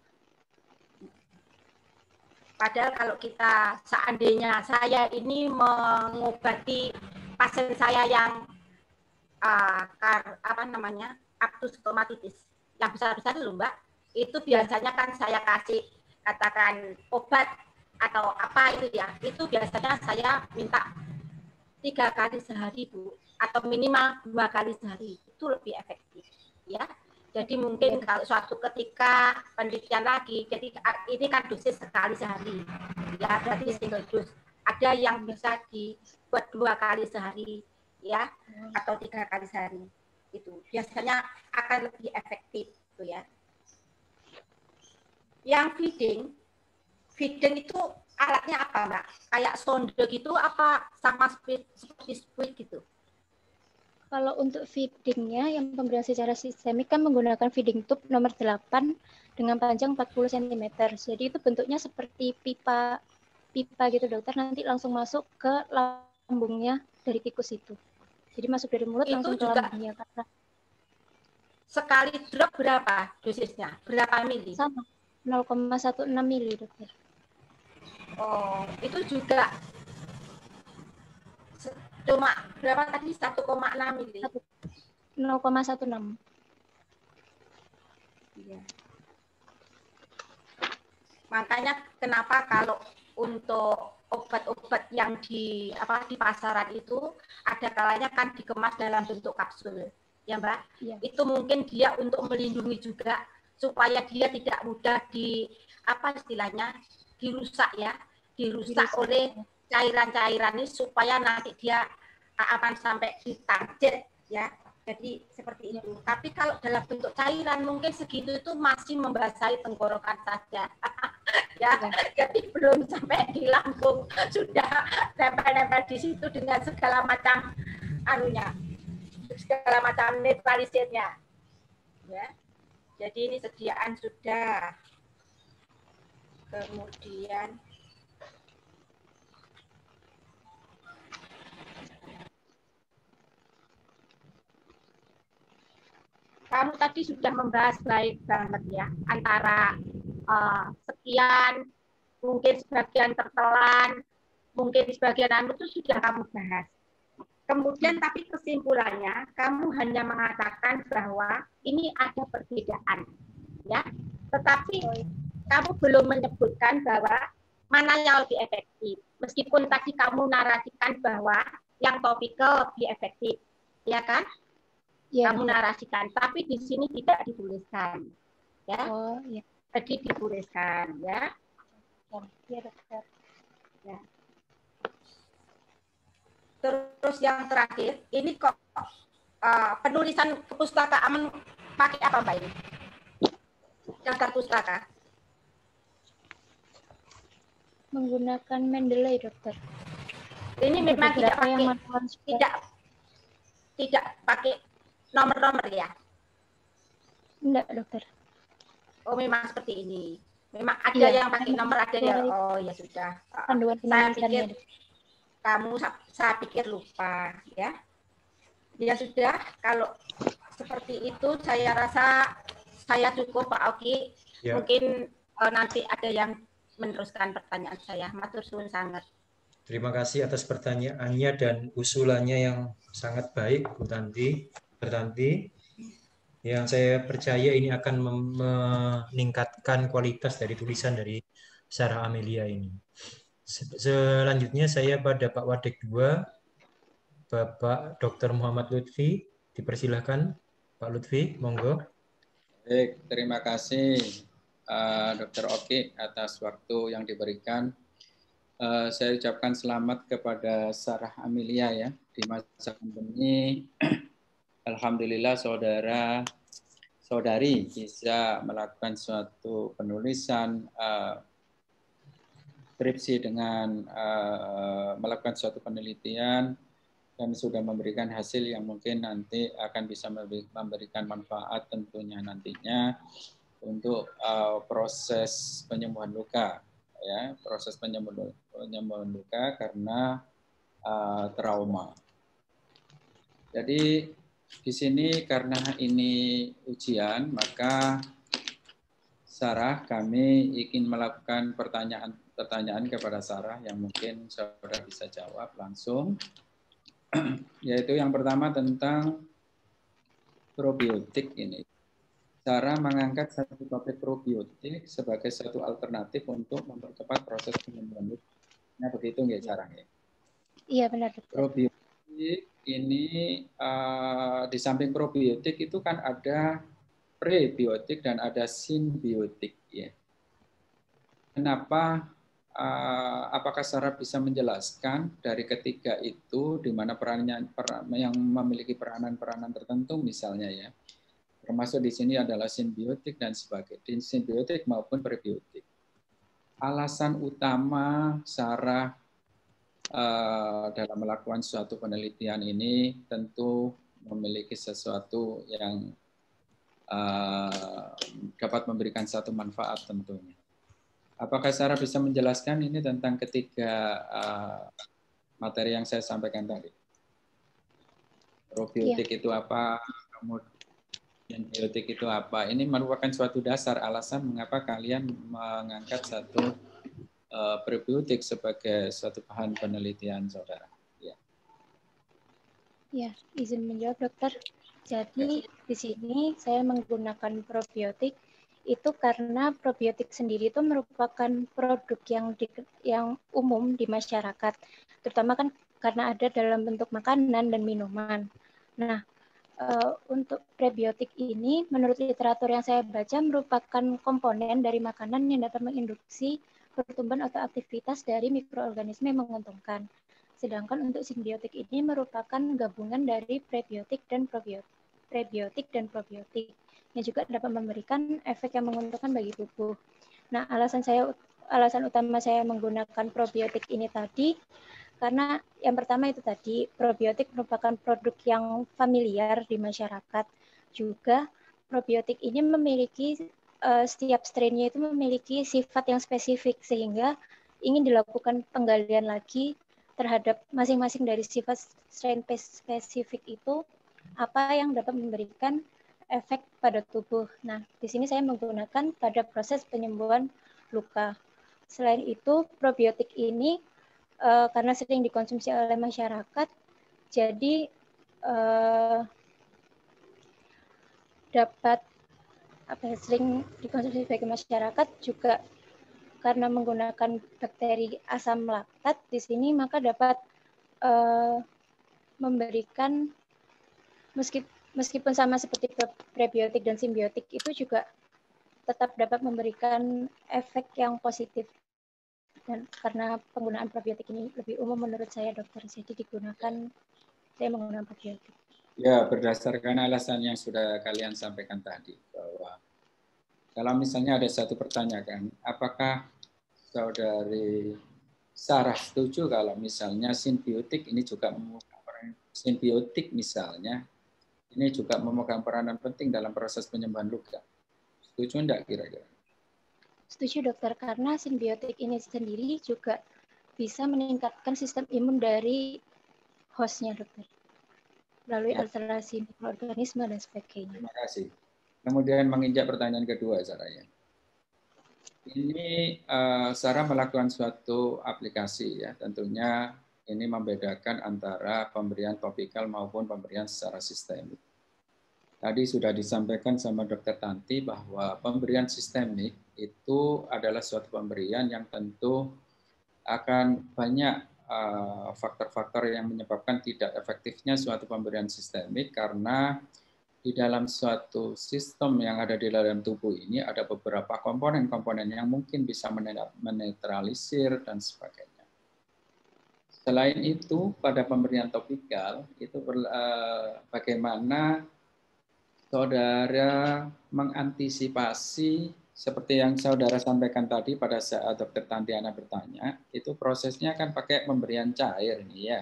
Padahal kalau kita seandainya saya ini mengobati pasien saya yang aktus stomatitis yang besar-besar dulu Mbak, itu biasanya kan saya kasih katakan obat atau apa itu ya, itu biasanya saya minta 3 kali sehari Bu, atau minimal 2 kali sehari, itu lebih efektif ya. Jadi mungkin kalau suatu ketika penelitian lagi, jadi ini kan dosis sekali sehari, ya berarti single dose. Ada yang bisa dibuat 2 kali sehari, ya, atau 3 kali sehari. Itu biasanya akan lebih efektif, tuh ya. Yang feeding itu alatnya apa, Mbak? Kayak sonde gitu, apa sama seperti squid gitu? Kalau untuk feedingnya yang pemberian secara sistemik kan menggunakan feeding tube nomor 8 dengan panjang 40 cm. Jadi itu bentuknya seperti pipa gitu dokter, nanti langsung masuk ke lambungnya dari tikus itu. Jadi masuk dari mulut itu langsung ke lambungnya. Karena sekali drop berapa dosisnya? Berapa mili? Sama 0,16 mili dokter. Oh, itu juga cuma berapa tadi? 1,6 mili. 0,16. Iya. Makanya kenapa kalau untuk obat-obat yang di pasaran itu ada kalanya kan dikemas dalam bentuk kapsul, ya Mbak? Ya. Itu mungkin dia untuk melindungi juga supaya dia tidak mudah dirusak oleh cairan-cairan ini supaya nanti dia akan sampai di target ya. Jadi seperti itu. Tapi kalau dalam bentuk cairan mungkin segitu itu masih membasahi tenggorokan saja. Ya, jadi belum sampai di lambung sudah nempel-nempel di situ dengan segala macam segala macam netralisirnya. Ya. Jadi ini sediaan sudah. Kemudian kamu tadi sudah membahas baik banget ya, antara sekian, mungkin sebagian tertelan, mungkin sebagian itu sudah kamu bahas. Kemudian tapi kesimpulannya, kamu hanya mengatakan bahwa ini ada perbedaan, ya. Tetapi kamu belum menyebutkan bahwa mana yang lebih efektif. Meskipun tadi kamu narasikan bahwa yang topikal lebih efektif, ya kan? Ya, kamu narasikan, tapi di sini tidak dituliskan, ya. Oh, ya. Jadi dituliskan, ya. Ya, dokter. Ya. Terus yang terakhir, ini kok penulisan kepustakaan pakai apa, Mbak ini? Daftar pustaka. Menggunakan Mendeley, dokter. Ini memang tidak pakai nomor-nomor ya? Enggak, dokter. Oh, memang seperti ini. Memang ada yang pakai nomor, ada yang, oh ya sudah. Saya pikir lupa, ya. Ya sudah, kalau seperti itu saya rasa saya cukup, Pak Oki. Ya. Mungkin nanti ada yang meneruskan pertanyaan saya. Matur suwun sangat. Terima kasih atas pertanyaannya dan usulannya yang sangat baik, Bu Tanti. Yang saya percaya ini akan meningkatkan kualitas dari tulisan dari Sarah Amelia ini. Selanjutnya saya pada Pak Wadek 2, Bapak Dr. Muhammad Lutfi. Dipersilahkan Pak Lutfi, monggo. Baik, terima kasih Dr. Oki atas waktu yang diberikan. Saya ucapkan selamat kepada Sarah Amelia ya di masa pandemi. Alhamdulillah saudari bisa melakukan suatu penulisan skripsi dengan melakukan suatu penelitian dan sudah memberikan hasil yang mungkin nanti akan bisa memberikan manfaat tentunya nantinya untuk proses penyembuhan luka, ya, proses penyembuhan luka karena trauma. Jadi di sini karena ini ujian, maka Sarah, kami ingin melakukan pertanyaan kepada Sarah yang mungkin saudara bisa jawab langsung. Yaitu yang pertama tentang probiotik ini. Sarah mengangkat satu topik probiotik sebagai satu alternatif untuk mempercepat proses penyembuhan luka. Nah, begitu nggak Sarah? Iya, benar. Probiotik ini di samping probiotik itu kan ada prebiotik dan ada simbiotik ya. Kenapa? Apakah Sarah bisa menjelaskan dari ketiga itu di mana perannya yang memiliki peranan-peranan tertentu misalnya ya, termasuk di sini adalah simbiotik dan sebagainya, simbiotik maupun prebiotik. Alasan utama Sarah dalam melakukan suatu penelitian ini tentu memiliki sesuatu yang dapat memberikan satu manfaat tentunya. Apakah Sarah bisa menjelaskan ini tentang ketiga materi yang saya sampaikan tadi? Probiotik itu apa, kemudian biotik itu apa? Ini merupakan suatu dasar alasan mengapa kalian mengangkat satu prebiotik sebagai suatu bahan penelitian saudara. Ya, izin menjawab dokter. Jadi di sini saya menggunakan probiotik itu karena probiotik sendiri itu merupakan produk yang umum di masyarakat, terutama kan karena ada dalam bentuk makanan dan minuman. Nah, untuk prebiotik ini menurut literatur yang saya baca merupakan komponen dari makanan yang dapat menginduksi pertumbuhan atau aktivitas dari mikroorganisme yang menguntungkan. Sedangkan untuk simbiotik ini merupakan gabungan dari prebiotik dan probiotik yang juga dapat memberikan efek yang menguntungkan bagi tubuh. Nah, alasan utama saya menggunakan probiotik ini tadi karena yang pertama itu tadi probiotik merupakan produk yang familiar di masyarakat. Juga probiotik ini memiliki setiap strain-nya itu memiliki sifat yang spesifik sehingga ingin dilakukan penggalian lagi terhadap masing-masing dari sifat strain spesifik itu apa yang dapat memberikan efek pada tubuh. Nah, di sini saya menggunakan pada proses penyembuhan luka. Selain itu, probiotik ini karena sering dikonsumsi oleh masyarakat, jadi dapat sering dikonsumsi sebagai masyarakat juga karena menggunakan bakteri asam laktat di sini, maka dapat memberikan meskipun sama seperti prebiotik dan simbiotik itu juga tetap dapat memberikan efek yang positif. Dan karena penggunaan probiotik ini lebih umum menurut saya, dokter, jadi saya menggunakan probiotik. Ya, berdasarkan alasan yang sudah kalian sampaikan tadi, bahwa kalau misalnya ada satu pertanyaan, apakah Saudari Sarah setuju kalau misalnya simbiotik ini juga memegang peran, simbiotik misalnya, ini juga memegang peranan penting dalam proses penyembuhan luka? Setuju enggak kira-kira? Setuju, dokter, karena simbiotik ini sendiri juga bisa meningkatkan sistem imun dari hostnya, dokter, melalui alterasi mikroorganisme dan sebagainya. Terima kasih. Kemudian menginjak pertanyaan kedua, Sarah. Ini Sarah melakukan suatu aplikasi ya, tentunya ini membedakan antara pemberian topikal maupun pemberian secara sistemik. Tadi sudah disampaikan sama Dr. Tanti bahwa pemberian sistemik itu adalah suatu pemberian yang tentu akan banyak faktor-faktor yang menyebabkan tidak efektifnya suatu pemberian sistemik, karena di dalam suatu sistem yang ada di dalam tubuh ini ada beberapa komponen-komponen yang mungkin bisa menetralisir dan sebagainya. Selain itu, pada pemberian topikal itu bagaimana saudara mengantisipasi seperti yang saudara sampaikan tadi pada saat Dr. Tantiana bertanya, itu prosesnya kan pakai pemberian cair nih ya.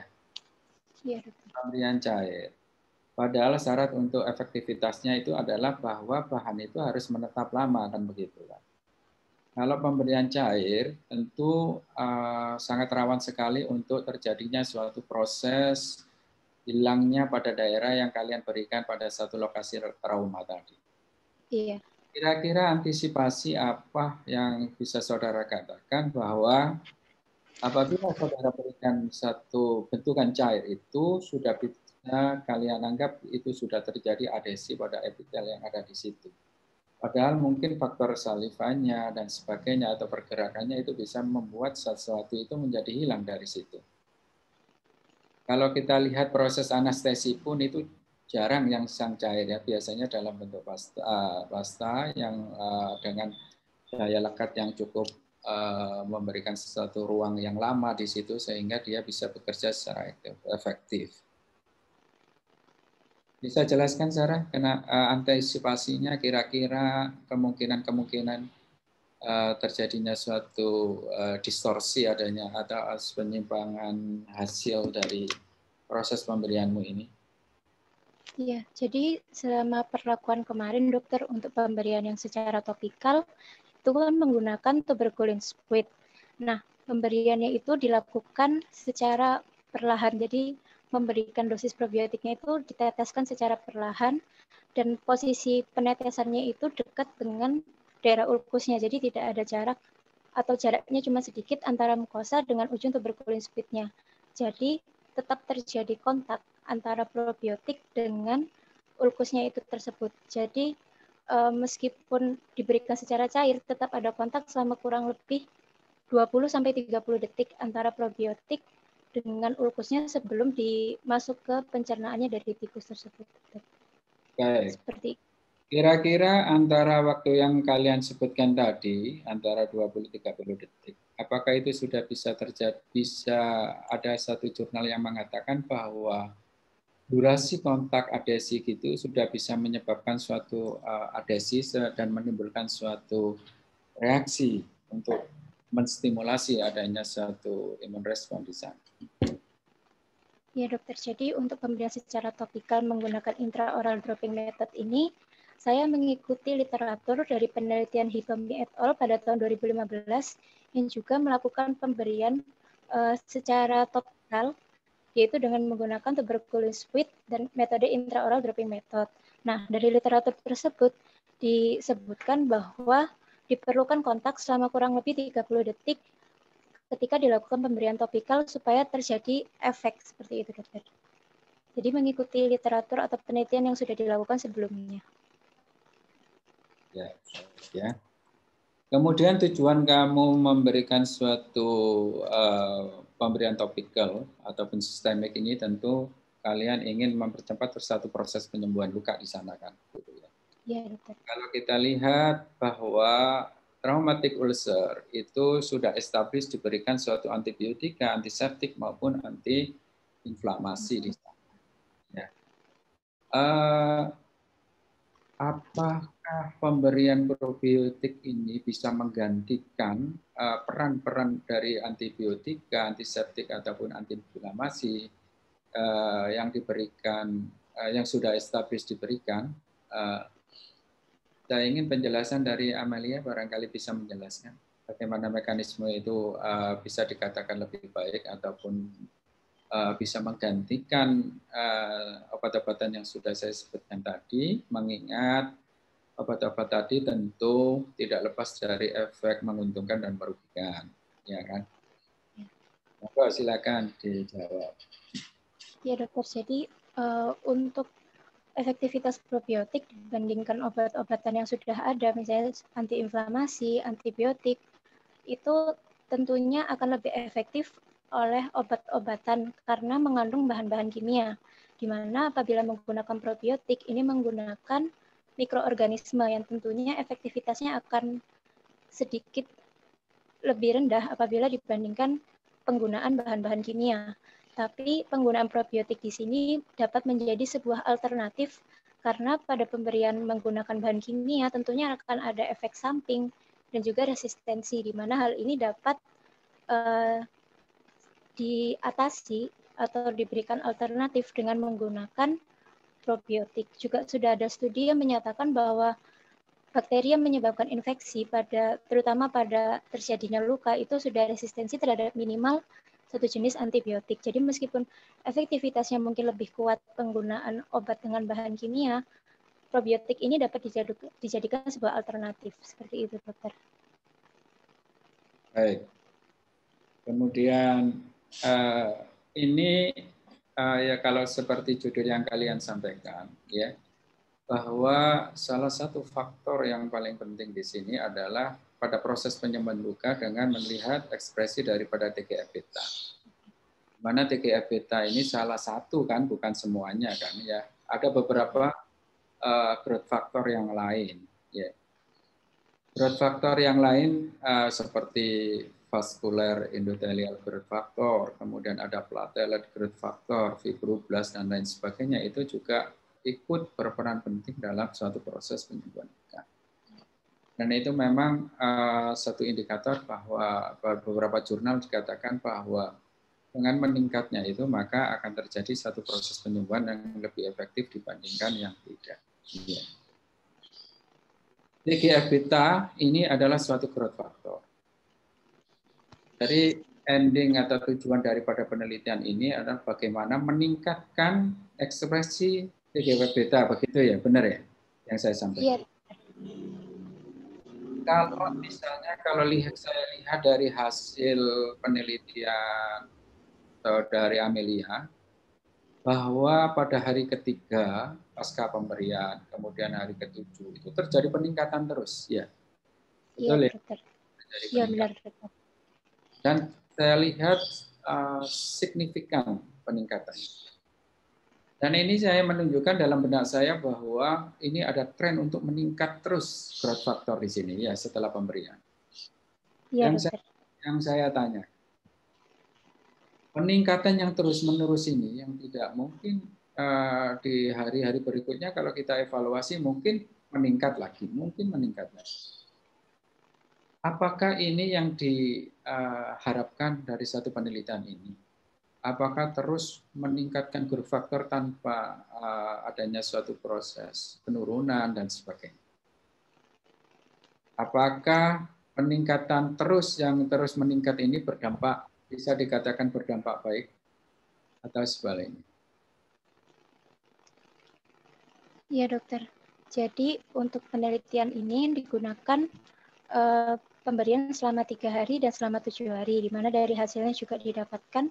Iya, dokter. Pemberian cair. Padahal syarat untuk efektivitasnya itu adalah bahwa bahan itu harus menetap lama, kan begitu kan. Kalau pemberian cair tentu sangat rawan sekali untuk terjadinya suatu proses hilangnya pada daerah yang kalian berikan pada satu lokasi trauma tadi. Iya. Kira-kira antisipasi apa yang bisa saudara katakan bahwa apabila saudara berikan satu bentukan cair itu sudah bisa kalian anggap itu sudah terjadi adhesi pada epitel yang ada di situ. Padahal mungkin faktor salivanya dan sebagainya atau pergerakannya itu bisa membuat sesuatu itu menjadi hilang dari situ. Kalau kita lihat proses anestesi pun itu jarang yang sang cair ya, biasanya dalam bentuk pasta yang dengan daya lekat yang cukup memberikan sesuatu ruang yang lama di situ sehingga dia bisa bekerja secara efektif. Bisa jelaskan Sarah kena antisipasinya, kira-kira kemungkinan terjadinya suatu distorsi adanya atau penyimpangan hasil dari proses pemberianmu ini? Iya, jadi selama perlakuan kemarin, dokter, untuk pemberian yang secara topikal itu kan menggunakan tuberculin squid. Nah, pemberiannya itu dilakukan secara perlahan, jadi memberikan dosis probiotiknya itu diteteskan secara perlahan, dan posisi penetesannya itu dekat dengan daerah ulkusnya, jadi tidak ada jarak atau jaraknya cuma sedikit antara mukosa dengan ujung tuberculin squid-nya. Jadi tetap terjadi kontak antara probiotik dengan ulkusnya itu tersebut. Jadi meskipun diberikan secara cair, tetap ada kontak selama kurang lebih 20-30 detik antara probiotik dengan ulkusnya sebelum dimasuk ke pencernaannya dari tikus tersebut. Baik. Seperti kira-kira antara waktu yang kalian sebutkan tadi, antara 20-30 detik, apakah itu sudah bisa terjadi, bisa ada satu jurnal yang mengatakan bahwa durasi kontak adhesi gitu sudah bisa menyebabkan suatu adhesi dan menimbulkan suatu reaksi untuk menstimulasi adanya suatu imun respon di sana? Ya, dokter. Jadi untuk pemberian secara topikal menggunakan intraoral dropping method ini, saya mengikuti literatur dari penelitian Hitomi et al. Pada tahun 2015 yang juga melakukan pemberian secara topikal yaitu dengan menggunakan tuberculous spuit dan metode intraoral dropping method. Nah, dari literatur tersebut disebutkan bahwa diperlukan kontak selama kurang lebih 30 detik ketika dilakukan pemberian topikal supaya terjadi efek seperti itu, dokter. Jadi mengikuti literatur atau penelitian yang sudah dilakukan sebelumnya. Ya. Kemudian tujuan kamu memberikan suatu pemberian topikal ataupun sistemik ini tentu kalian ingin mempercepat satu proses penyembuhan luka di sana kan. Gitu ya. Ya, dokter. Kalau kita lihat bahwa traumatic ulcer itu sudah established diberikan suatu antibiotika, antiseptik maupun anti-inflamasi di sana. Ya. Apakah pemberian probiotik ini bisa menggantikan peran-peran dari antibiotika, antiseptik ataupun antiinflamasi yang diberikan, yang sudah established diberikan? Saya ingin penjelasan dari Amelia, barangkali bisa menjelaskan bagaimana mekanisme itu bisa dikatakan lebih baik ataupun bisa menggantikan obat-obatan yang sudah saya sebutkan tadi, mengingat obat-obat tadi tentu tidak lepas dari efek menguntungkan dan merugikan, ya kan? Monggo silakan dijawab. Ya, dokter. Jadi untuk efektivitas probiotik dibandingkan obat-obatan yang sudah ada, misalnya antiinflamasi, antibiotik, itu tentunya akan lebih efektif oleh obat-obatan karena mengandung bahan-bahan kimia, di mana apabila menggunakan probiotik ini menggunakan mikroorganisme yang tentunya efektivitasnya akan sedikit lebih rendah apabila dibandingkan penggunaan bahan-bahan kimia. Tapi penggunaan probiotik di sini dapat menjadi sebuah alternatif karena pada pemberian menggunakan bahan kimia tentunya akan ada efek samping dan juga resistensi, di mana hal ini dapat diatasi atau diberikan alternatif dengan menggunakan probiotik. Juga sudah ada studi yang menyatakan bahwa bakteri yang menyebabkan infeksi terutama pada terjadinya luka itu sudah resistensi terhadap minimal satu jenis antibiotik. Jadi meskipun efektivitasnya mungkin lebih kuat penggunaan obat dengan bahan kimia, probiotik ini dapat dijadikan sebuah alternatif. Seperti itu, dokter. Baik. Kemudian ini ya kalau seperti judul yang kalian sampaikan, ya, bahwa salah satu faktor yang paling penting di sini adalah pada proses penyembuhan luka dengan melihat ekspresi daripada TGF-beta. Mana TGF-beta ini salah satu kan, bukan semuanya kan ya. Ada beberapa growth factor yang lain. Ya. Growth factor yang lain seperti vascular endothelial growth factor, kemudian ada platelet growth factor, fibroblast dan lain sebagainya itu juga ikut berperan penting dalam suatu proses penyembuhan luka. Dan itu memang satu indikator bahwa beberapa jurnal dikatakan bahwa dengan meningkatnya itu maka akan terjadi satu proses penyembuhan yang lebih efektif dibandingkan yang tidak. Ya. TGF-beta ini adalah suatu growth factor. Jadi ending atau tujuan daripada penelitian ini adalah bagaimana meningkatkan ekspresi TGF-beta, begitu ya, benar ya yang saya sampaikan. Iya. Kalau misalnya saya lihat dari hasil penelitian atau dari Amelia, bahwa pada hari ketiga pasca pemberian, kemudian hari ketujuh itu terjadi peningkatan terus, ya. Betul ya? Iya, benar, dokter. Dan saya lihat signifikan peningkatan. Dan ini saya menunjukkan dalam benak saya bahwa ini ada tren untuk meningkat terus growth factor di sini ya setelah pemberian. Ya, yang saya tanya, peningkatan yang terus-menerus ini yang tidak mungkin di hari-hari berikutnya kalau kita evaluasi mungkin meningkat lagi. Apakah ini yang diharapkan dari satu penelitian ini? Apakah terus meningkatkan growth factor tanpa adanya suatu proses penurunan dan sebagainya? Apakah peningkatan yang terus meningkat ini bisa dikatakan berdampak baik? atau sebaliknya? Iya dokter. Jadi untuk penelitian ini digunakan pemberian selama 3 hari dan selama 7 hari, di mana dari hasilnya juga didapatkan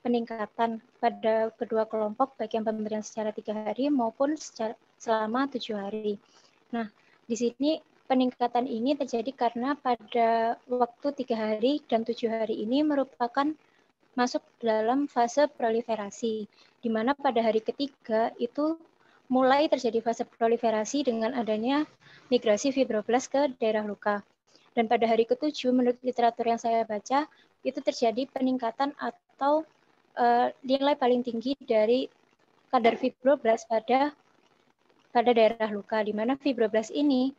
peningkatan pada kedua kelompok, baik yang pemberian secara 3 hari maupun selama 7 hari. Nah, di sini peningkatan ini terjadi karena pada waktu 3 hari dan 7 hari ini merupakan masuk dalam fase proliferasi, di mana pada hari ketiga itu mulai terjadi fase proliferasi dengan adanya migrasi fibroblast ke daerah luka. Dan pada hari ke-7, menurut literatur yang saya baca, itu terjadi peningkatan atau nilai paling tinggi dari kadar fibroblast pada daerah luka, di mana fibroblast ini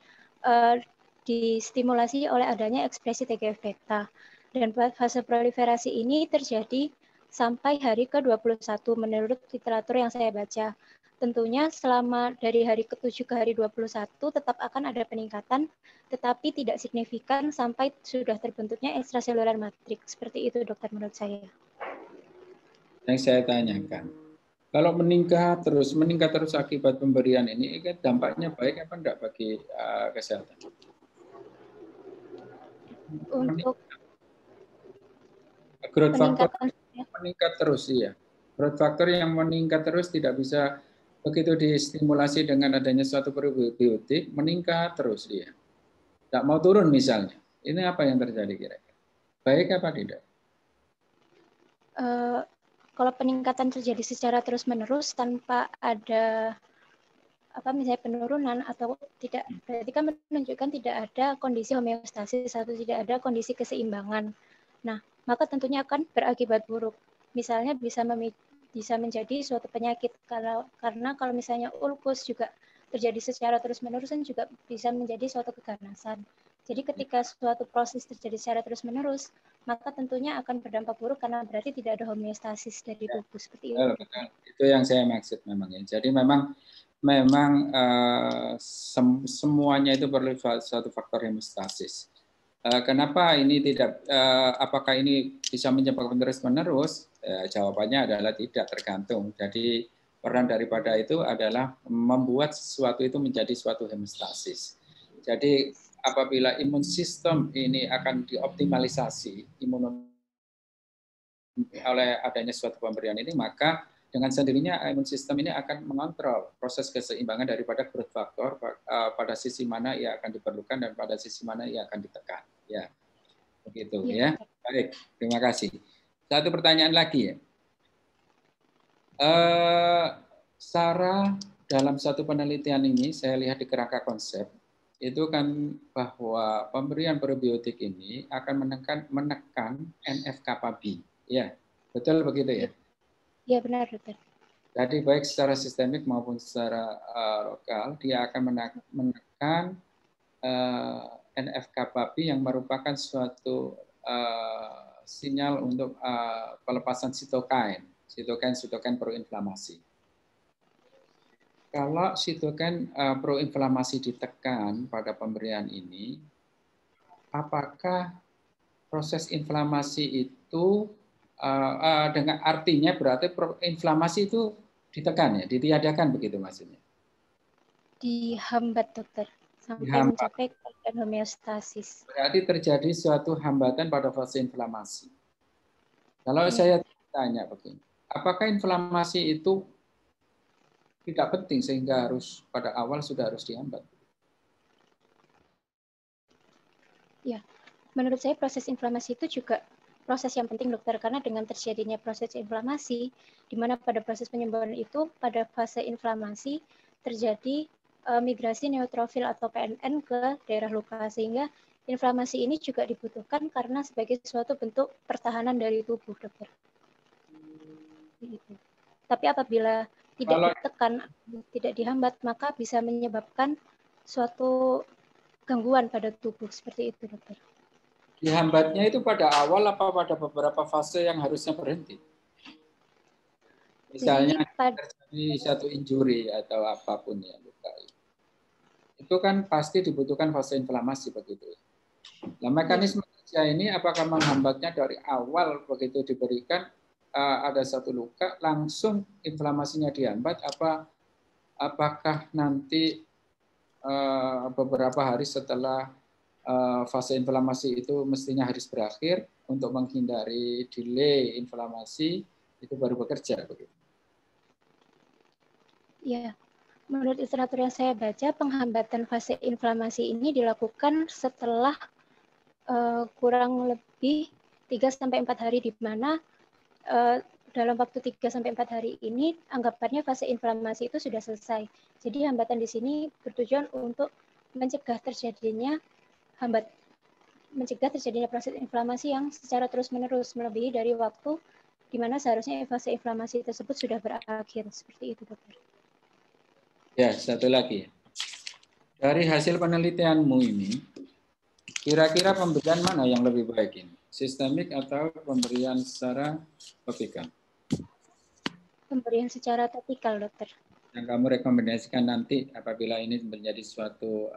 distimulasi oleh adanya ekspresi TGF-beta. Dan fase proliferasi ini terjadi sampai hari ke-21 menurut literatur yang saya baca. Tentunya selama dari hari ke-7 ke hari 21 tetap akan ada peningkatan, tetapi tidak signifikan sampai sudah terbentuknya ekstraselular matriks. Seperti itu dokter menurut saya. Yang saya tanyakan, kalau meningkat terus akibat pemberian ini, dampaknya baik apa enggak bagi kesehatan? Untuk growth factor meningkat terus, iya. Growth factor yang meningkat terus tidak bisa begitu distimulasi dengan adanya suatu probiotik, meningkat terus dia. Tidak mau turun misalnya. Ini apa yang terjadi kira-kira? Baik apa tidak? Kalau peningkatan terjadi secara terus-menerus tanpa ada misalnya penurunan atau tidak, berarti kan menunjukkan tidak ada kondisi homeostasis atau tidak ada kondisi keseimbangan. Nah, maka tentunya akan berakibat buruk. Misalnya bisa menjadi suatu penyakit karena kalau misalnya ulkus juga terjadi secara terus-menerus kan juga bisa menjadi suatu keganasan. Jadi ketika suatu proses terjadi secara terus-menerus, maka tentunya akan berdampak buruk karena berarti tidak ada homeostasis dari tubuh seperti itu. Betul. Itu yang saya maksud memang ya. Jadi memang semuanya itu perlu suatu faktor homeostasis. Kenapa ini tidak? Apakah ini bisa menyebabkan terus-menerus? Jawabannya adalah tidak, tergantung. Jadi peran daripada itu adalah membuat sesuatu itu menjadi suatu homeostasis. Jadi apabila imun sistem ini akan dioptimalisasi oleh adanya suatu pemberian ini, maka dengan sendirinya imun sistem ini akan mengontrol proses keseimbangan daripada growth factor pada sisi mana ia akan diperlukan dan pada sisi mana ia akan ditekan. Ya, begitu ya. Baik, terima kasih. Satu pertanyaan lagi ya. Sarah dalam satu penelitian ini saya lihat di kerangka konsep itu kan bahwa pemberian probiotik ini akan menekan NF-kappa B. Ya, betul begitu ya? Ya benar, dokter. Jadi baik secara sistemik maupun secara lokal, dia akan menekan NF-kappa B yang merupakan suatu sinyal untuk pelepasan sitokin proinflamasi. Kalau sitokin proinflamasi ditekan pada pemberian ini, apakah proses inflamasi itu dengan artinya berarti inflamasi itu ditekan ya, ditiadakan begitu maksudnya? Dihambat dokter sampai mencapai keadaan homeostasis. Berarti terjadi suatu hambatan pada fase inflamasi. Kalau saya tanya begini, apakah inflamasi itu tidak penting sehingga harus pada awal sudah harus dihambat? Ya, menurut saya proses inflamasi itu juga proses yang penting dokter, karena dengan terjadinya proses inflamasi, di mana pada proses penyembuhan itu pada fase inflamasi terjadi migrasi neutrofil atau PNN ke daerah luka, sehingga inflamasi ini juga dibutuhkan karena sebagai suatu bentuk pertahanan dari tubuh dokter. Gitu. Tapi apabila tidak ditekan, tidak dihambat, maka bisa menyebabkan suatu gangguan pada tubuh seperti itu dokter. Dihambatnya itu pada awal apa pada beberapa fase yang harusnya berhenti? Misalnya terjadi satu injury atau apapun ya, luka. Itu kan pasti dibutuhkan fase inflamasi begitu. Nah, mekanisme kerja ini apakah menghambatnya dari awal begitu diberikan ada satu luka langsung inflamasinya dihambat, apakah nanti beberapa hari setelah fase inflamasi itu mestinya harus berakhir untuk menghindari delay inflamasi itu baru bekerja begitu. Ya, menurut literatur yang saya baca, penghambatan fase inflamasi ini dilakukan setelah kurang lebih 3-4 hari, di mana dalam waktu 3-4 hari ini anggapannya fase inflamasi itu sudah selesai. Jadi hambatan di sini bertujuan untuk mencegah terjadinya proses inflamasi yang secara terus-menerus melebihi dari waktu di mana seharusnya fase inflamasi tersebut sudah berakhir. Seperti itu, dokter. Ya, satu lagi. Dari hasil penelitianmu ini, kira-kira pemberian mana yang lebih baik ini? Sistemik atau pemberian secara topikal? Pemberian secara topikal, dokter. Yang kamu rekomendasikan nanti apabila ini menjadi suatu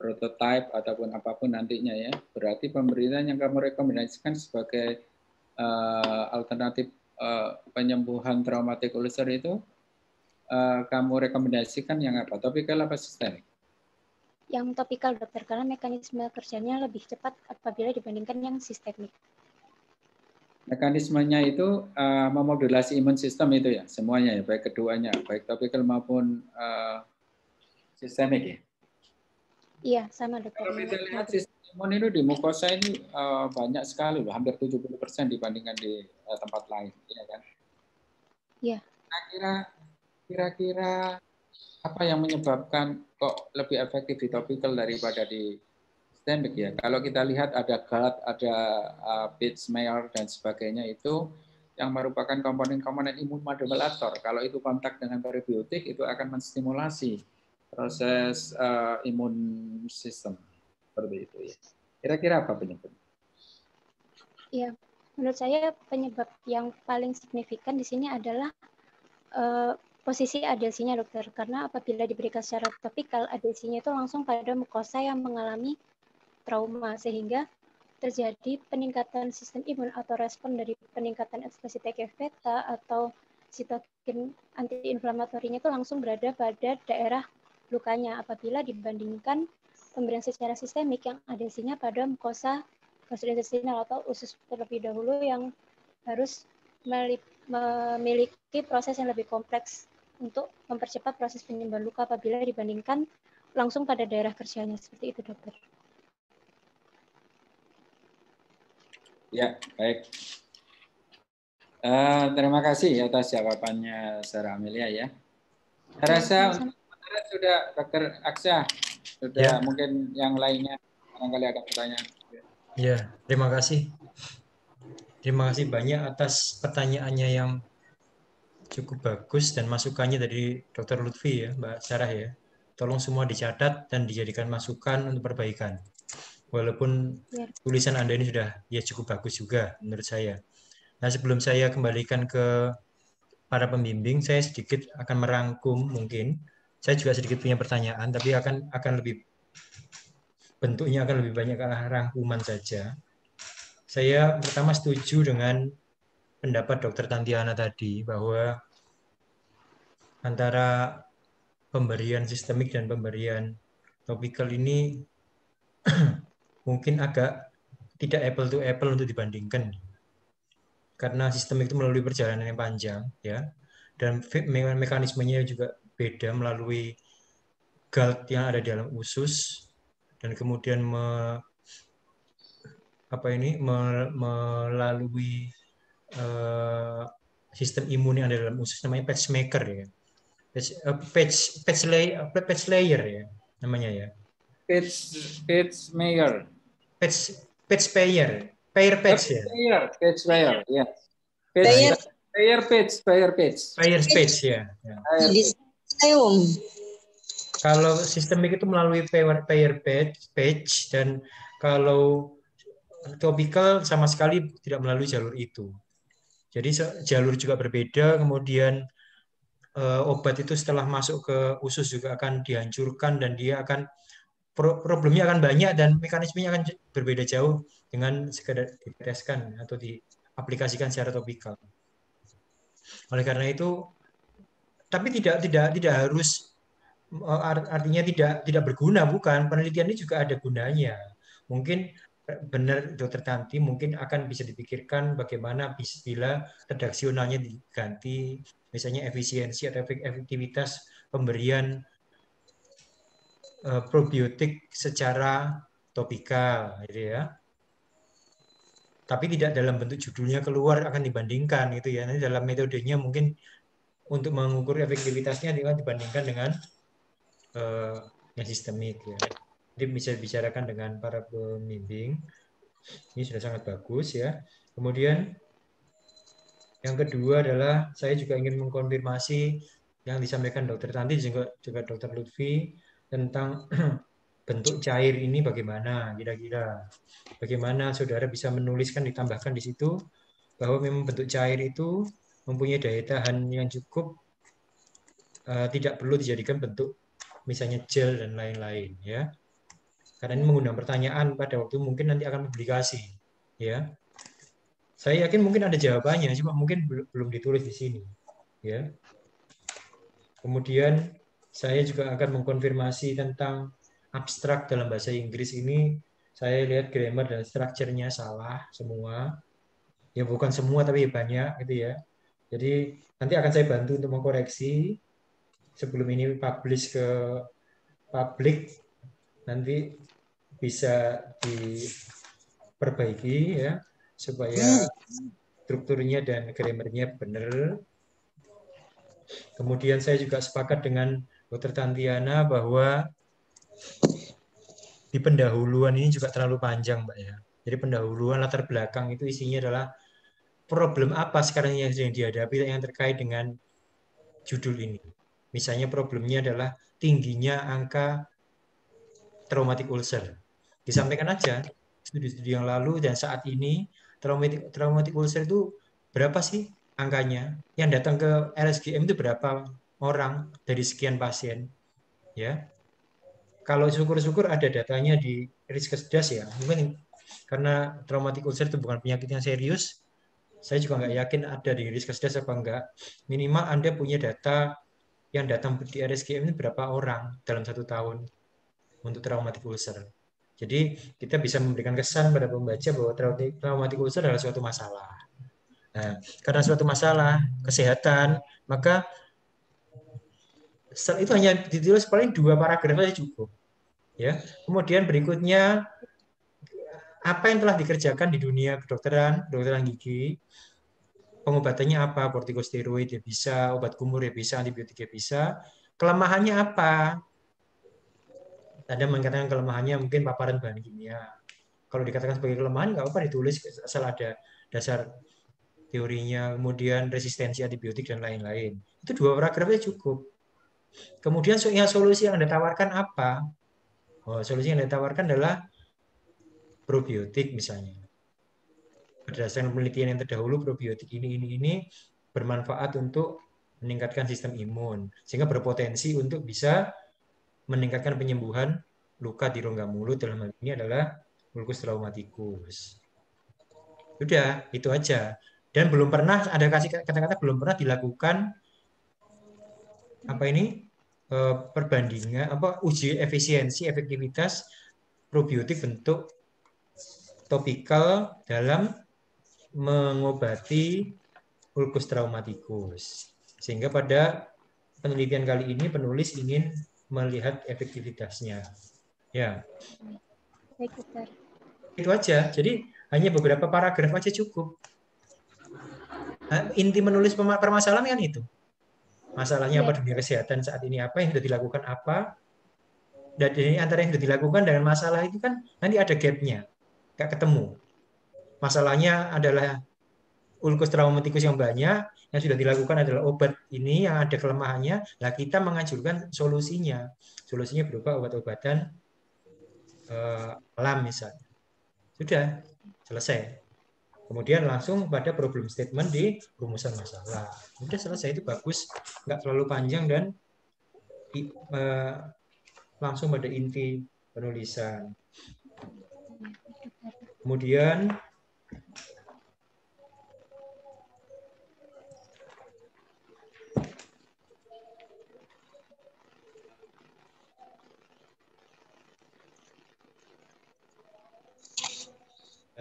prototipe ataupun apapun nantinya ya, berarti pemberian yang kamu rekomendasikan sebagai alternatif penyembuhan traumatik ulcer itu kamu rekomendasikan yang apa? Topikal apa sistemik? Yang topikal, dokter, karena mekanisme kerjanya lebih cepat apabila dibandingkan yang sistemik. Mekanismenya itu memodulasi imun sistem itu ya, semuanya ya, baik keduanya, baik topikal maupun sistemik ya? Iya, sama, dokter. Kalau kita lihat sistem imun itu di mukosa ini banyak sekali loh, hampir 70% dibandingkan di tempat lain, ya kan? Iya. Kira-kira apa yang menyebabkan kok lebih efektif di topikal daripada di sistemik ya? Kalau kita lihat ada GAD, ada Page-Mayer dan sebagainya itu yang merupakan komponen-komponen imun modulator. Kalau itu kontak dengan prebiotik itu akan menstimulasi proses imun sistem seperti itu ya. Kira-kira apa penyebabnya? Iya, menurut saya penyebab yang paling signifikan di sini adalah posisi adesinya, dokter. Karena apabila diberikan secara topikal, adesinya itu langsung pada mukosa yang mengalami trauma, sehingga terjadi peningkatan sistem imun atau respon dari peningkatan ekspresi TGF-beta atau sitokin antiinflamatorinya itu langsung berada pada daerah lukanya, apabila dibandingkan pemberian secara sistemik yang adesinya pada mukosa gastrointestinal atau usus terlebih dahulu yang harus memiliki proses yang lebih kompleks untuk mempercepat proses penyembuhan luka apabila dibandingkan langsung pada daerah kerjanya. Seperti itu, dokter. Ya, baik. Terima kasih atas jawabannya, Sarah Amelia ya. Saya rasa sudah, Dr. Aksa, sudah mungkin yang lainnya barangkali ada pertanyaan. Ya, terima kasih. Terima kasih banyak atas pertanyaannya yang cukup bagus dan masukannya dari Dr. Lutfi ya, Mbak Sarah ya. Tolong semua dicatat dan dijadikan masukan untuk perbaikan. Walaupun tulisan Anda ini sudah ya cukup bagus juga menurut saya. Nah, sebelum saya kembalikan ke para pembimbing, saya sedikit akan merangkum mungkin. Saya juga sedikit punya pertanyaan, tapi akan lebih bentuknya akan lebih banyak ke arah rangkuman saja. Saya pertama setuju dengan pendapat Dr. Tantiana tadi bahwa antara pemberian sistemik dan pemberian topikal ini mungkin agak tidak apple to apple untuk dibandingkan. Karena sistemik itu melalui perjalanan yang panjang ya. Dan mekanismenya juga beda melalui GALT yang ada di dalam usus dan kemudian melalui sistem imun yang ada dalam usus namanya pacemaker ya. Patch layer ya namanya ya. Page-Mayer. Patch-Payer ya. Page-Mayer, ya. Payer page ya. Kalau sistemik itu melalui payer page dan kalau topikal sama sekali tidak melalui jalur itu. Jadi jalur juga berbeda, kemudian obat itu setelah masuk ke usus juga akan dihancurkan dan dia akan problemnya akan banyak dan mekanismenya akan berbeda jauh dengan sekadar diteskan atau aplikasikan secara topikal. Oleh karena itu, tapi tidak harus, artinya tidak berguna, bukan. Penelitian ini juga ada gunanya. Mungkin benar Dokter Tanti, mungkin akan bisa dipikirkan bagaimana bila redaksionalnya diganti, misalnya efisiensi atau efektivitas pemberian probiotik secara topikal, gitu ya. Tapi tidak dalam bentuk judulnya keluar akan dibandingkan, gitu ya. Nanti dalam metodenya mungkin untuk mengukur efektivitasnya dibandingkan dengan yang sistemik, ya. Jadi bisa dibicarakan dengan para pembimbing. Ini sudah sangat bagus, ya. Kemudian yang kedua adalah saya juga ingin mengkonfirmasi yang disampaikan Dokter Tanti juga Dokter Lutfi tentang bentuk cair ini bagaimana kira-kira. Bagaimana saudara bisa menuliskan, ditambahkan di situ bahwa memang bentuk cair itu mempunyai daya tahan yang cukup, tidak perlu dijadikan bentuk misalnya gel dan lain-lain, ya. Karena ini mengundang pertanyaan pada waktu mungkin nanti akan publikasi, ya. Saya yakin mungkin ada jawabannya, cuma mungkin belum ditulis di sini, ya. Kemudian saya juga akan mengkonfirmasi tentang abstrak dalam bahasa Inggris ini. Saya lihat grammar dan strukturnya salah semua. Ya bukan semua tapi banyak, gitu ya. Jadi nanti akan saya bantu untuk mengkoreksi sebelum ini publish ke publik, nanti bisa diperbaiki, ya, supaya strukturnya dan grammarnya benar. Kemudian saya juga sepakat dengan Dr. Tantiana bahwa di pendahuluan ini juga terlalu panjang, Mbak, ya. Jadi pendahuluan latar belakang itu isinya adalah problem apa sekarang yang sedang dihadapi yang terkait dengan judul ini. Misalnya problemnya adalah tingginya angka traumatic ulcer. Disampaikan aja studi-studi yang lalu dan saat ini traumatic ulcer itu berapa sih angkanya? Yang datang ke RSGM itu berapa orang dari sekian pasien, ya. Kalau syukur-syukur ada datanya di Riskesdas, ya. Mungkin karena traumatic ulcer itu bukan penyakit yang serius, saya juga nggak yakin ada di Riskesdas apa enggak. Minimal Anda punya data yang datang di RSGM ini berapa orang dalam 1 tahun untuk traumatic ulcer. Jadi kita bisa memberikan kesan pada pembaca bahwa traumatic ulcer adalah suatu masalah. Nah, karena suatu masalah kesehatan, maka itu hanya ditulis paling 2 paragraf saja cukup, ya. Kemudian berikutnya apa yang telah dikerjakan di dunia kedokteran gigi, pengobatannya apa, kortikosteroid ya bisa, obat kumur ya bisa, antibiotik ya bisa, kelemahannya apa. Ada mengatakan kelemahannya mungkin paparan bahan kimia. Kalau dikatakan sebagai kelemahan nggak apa ditulis asal ada dasar teorinya, kemudian resistensi antibiotik dan lain-lain. Itu 2 paragrafnya cukup. Kemudian solusi yang Anda tawarkan apa? Oh, solusi yang Anda tawarkan adalah probiotik misalnya. Berdasarkan penelitian yang terdahulu, probiotik ini bermanfaat untuk meningkatkan sistem imun, sehingga berpotensi untuk bisa meningkatkan penyembuhan luka di rongga mulut, dalam hal ini adalah ulcus traumaticus. Sudah, itu aja. Dan belum pernah, ada kasih kata-kata belum pernah dilakukan perbandingan uji efisiensi efektivitas probiotik bentuk topikal dalam mengobati ulcus traumaticus. Sehingga pada penelitian kali ini penulis ingin melihat efektivitasnya. Ya. Baik, Dokter. Itu aja. Jadi hanya beberapa paragraf aja cukup. Inti menulis permasalahan kan itu. Masalahnya apa dunia kesehatan saat ini, apa yang sudah dilakukan apa, dan ini antara yang sudah dilakukan dengan masalah itu kan nanti ada gapnya, nggak ketemu. Masalahnya adalah ulcus traumaticus yang banyak, yang sudah dilakukan adalah obat ini yang ada kelemahannya, lah kita menganjurkan solusinya. Solusinya berupa obat-obatan alam misalnya. Sudah, selesai. Kemudian langsung pada problem statement di rumusan masalah. Udah selesai, itu bagus, nggak terlalu panjang dan langsung pada inti penulisan. Kemudian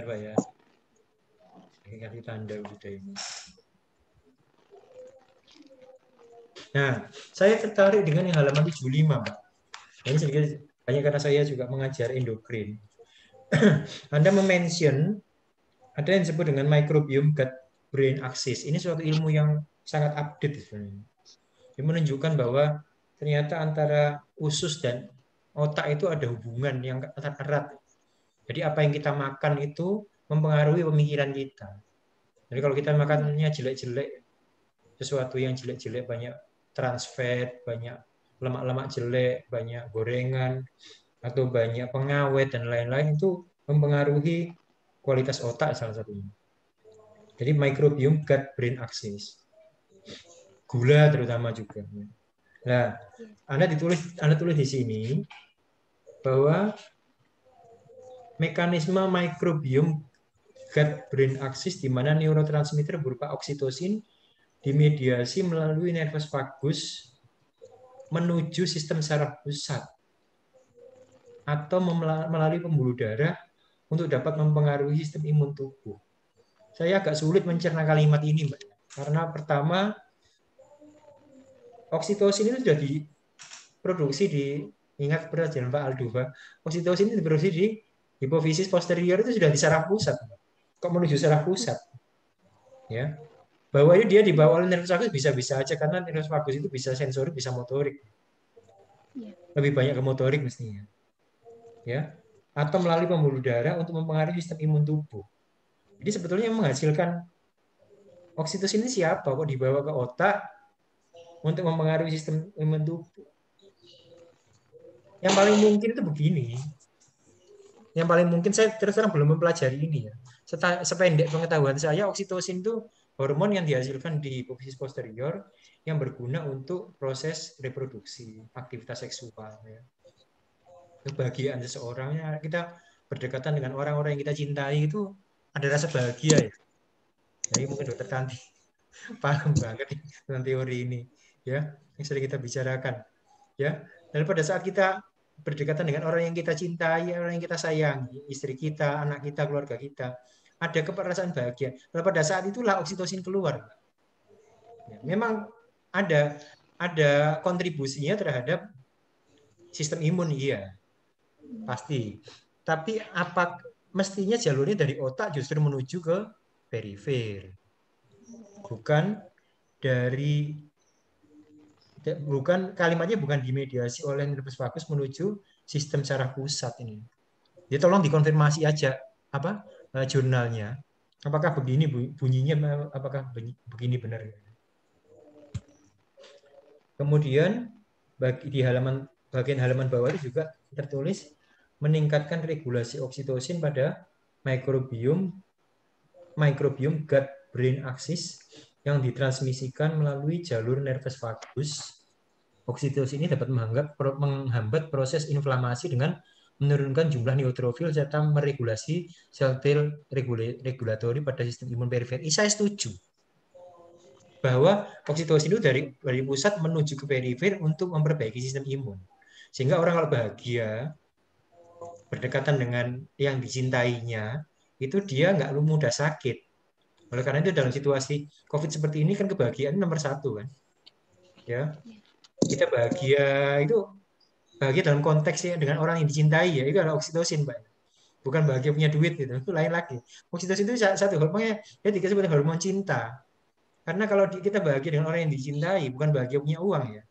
Pak ya. Saya kasih tanda sudah ini. Nah, saya tertarik dengan yang halaman 75, Pak. Ini sedikit banyak karena saya juga mengajar endokrin. Anda mention ada yang disebut dengan microbiome gut brain axis. Ini suatu ilmu yang sangat update sebenarnya. Ini menunjukkan bahwa ternyata antara usus dan otak itu ada hubungan yang erat. Jadi apa yang kita makan itu mempengaruhi pemikiran kita. Jadi kalau kita makannya jelek-jelek, sesuatu yang jelek-jelek, banyak trans fat, banyak lemak-lemak jelek, banyak gorengan, atau banyak pengawet dan lain-lain, itu mempengaruhi kualitas otak salah satunya. Jadi microbiome gut brain axis. Gula terutama juga. Nah, Anda tulis di sini bahwa mekanisme microbiome gut brain axis di mana neurotransmitter berupa oksitosin dimediasi melalui nervus vagus menuju sistem saraf pusat atau melalui pembuluh darah untuk dapat mempengaruhi sistem imun tubuh. Saya agak sulit mencerna kalimat ini, Mbak. Karena pertama, oksitosin itu sudah diproduksi ingat perhatian Pak Aldo, Pak. Oksitosin itu diproduksi di hipofisis posterior, itu sudah di saraf pusat. Kok menuju saraf pusat? Ya. Bahwa dia dibawa oleh nervus vagus bisa-bisa aja, karena nervus vagus itu bisa sensorik, bisa motorik. Lebih banyak ke motorik mestinya. Ya. Atau melalui pembuluh darah untuk mempengaruhi sistem imun tubuh. Jadi sebetulnya yang menghasilkan oksitosin ini siapa? Kok dibawa ke otak untuk mempengaruhi sistem imun tubuh? Yang paling mungkin itu begini. Yang paling mungkin, saya terus terang belum mempelajari ini ya. Sependek pengetahuan saya, oksitosin itu hormon yang dihasilkan di hipofisis posterior yang berguna untuk proses reproduksi, aktivitas seksual. Ya. Kebahagiaan seseorang, kita berdekatan dengan orang-orang yang kita cintai itu ada rasa bahagia ya. Jadi mungkin Dokter Tanti paham banget tentang teori ini ya, yang sering kita bicarakan ya. Dan pada saat kita berdekatan dengan orang yang kita cintai, orang yang kita sayangi, istri kita, anak kita, keluarga kita, ada perasaan bahagia. Lalu pada saat itulah oksitosin keluar. Ya, memang ada kontribusinya terhadap sistem imun, iya, pasti. Tapi apa mestinya jalurnya dari otak justru menuju ke perifer, bukan kalimatnya bukan dimediasi oleh nervus vagus menuju sistem saraf pusat ini. Jadi tolong dikonfirmasi aja jurnalnya. Apakah begini bunyinya, apakah begini benar? Kemudian di bagian halaman bawah itu juga tertulis meningkatkan regulasi oksitosin pada microbiome gut brain axis yang ditransmisikan melalui jalur nervus vagus. Oksitosin ini dapat menghambat proses inflamasi dengan menurunkan jumlah neutrofil serta meregulasi sel-sel regulatori pada sistem imun perifer. Saya setuju bahwa oksitosin itu dari pusat menuju ke perifer untuk memperbaiki sistem imun. Sehingga orang kalau bahagia, berdekatan dengan yang dicintainya, itu dia nggak mudah sakit. Oleh karena itu dalam situasi COVID seperti ini kan kebahagiaan nomor 1 kan. Ya. Kita bahagia dalam konteksnya dengan orang yang dicintai ya, itu adalah oksitosin, Pak. Bukan bahagia punya duit gitu, itu lain lagi. Oksitosin itu satu hormonnya, dia disebut hormon cinta. Karena kalau kita bahagia dengan orang yang dicintai, bukan bahagia punya uang ya.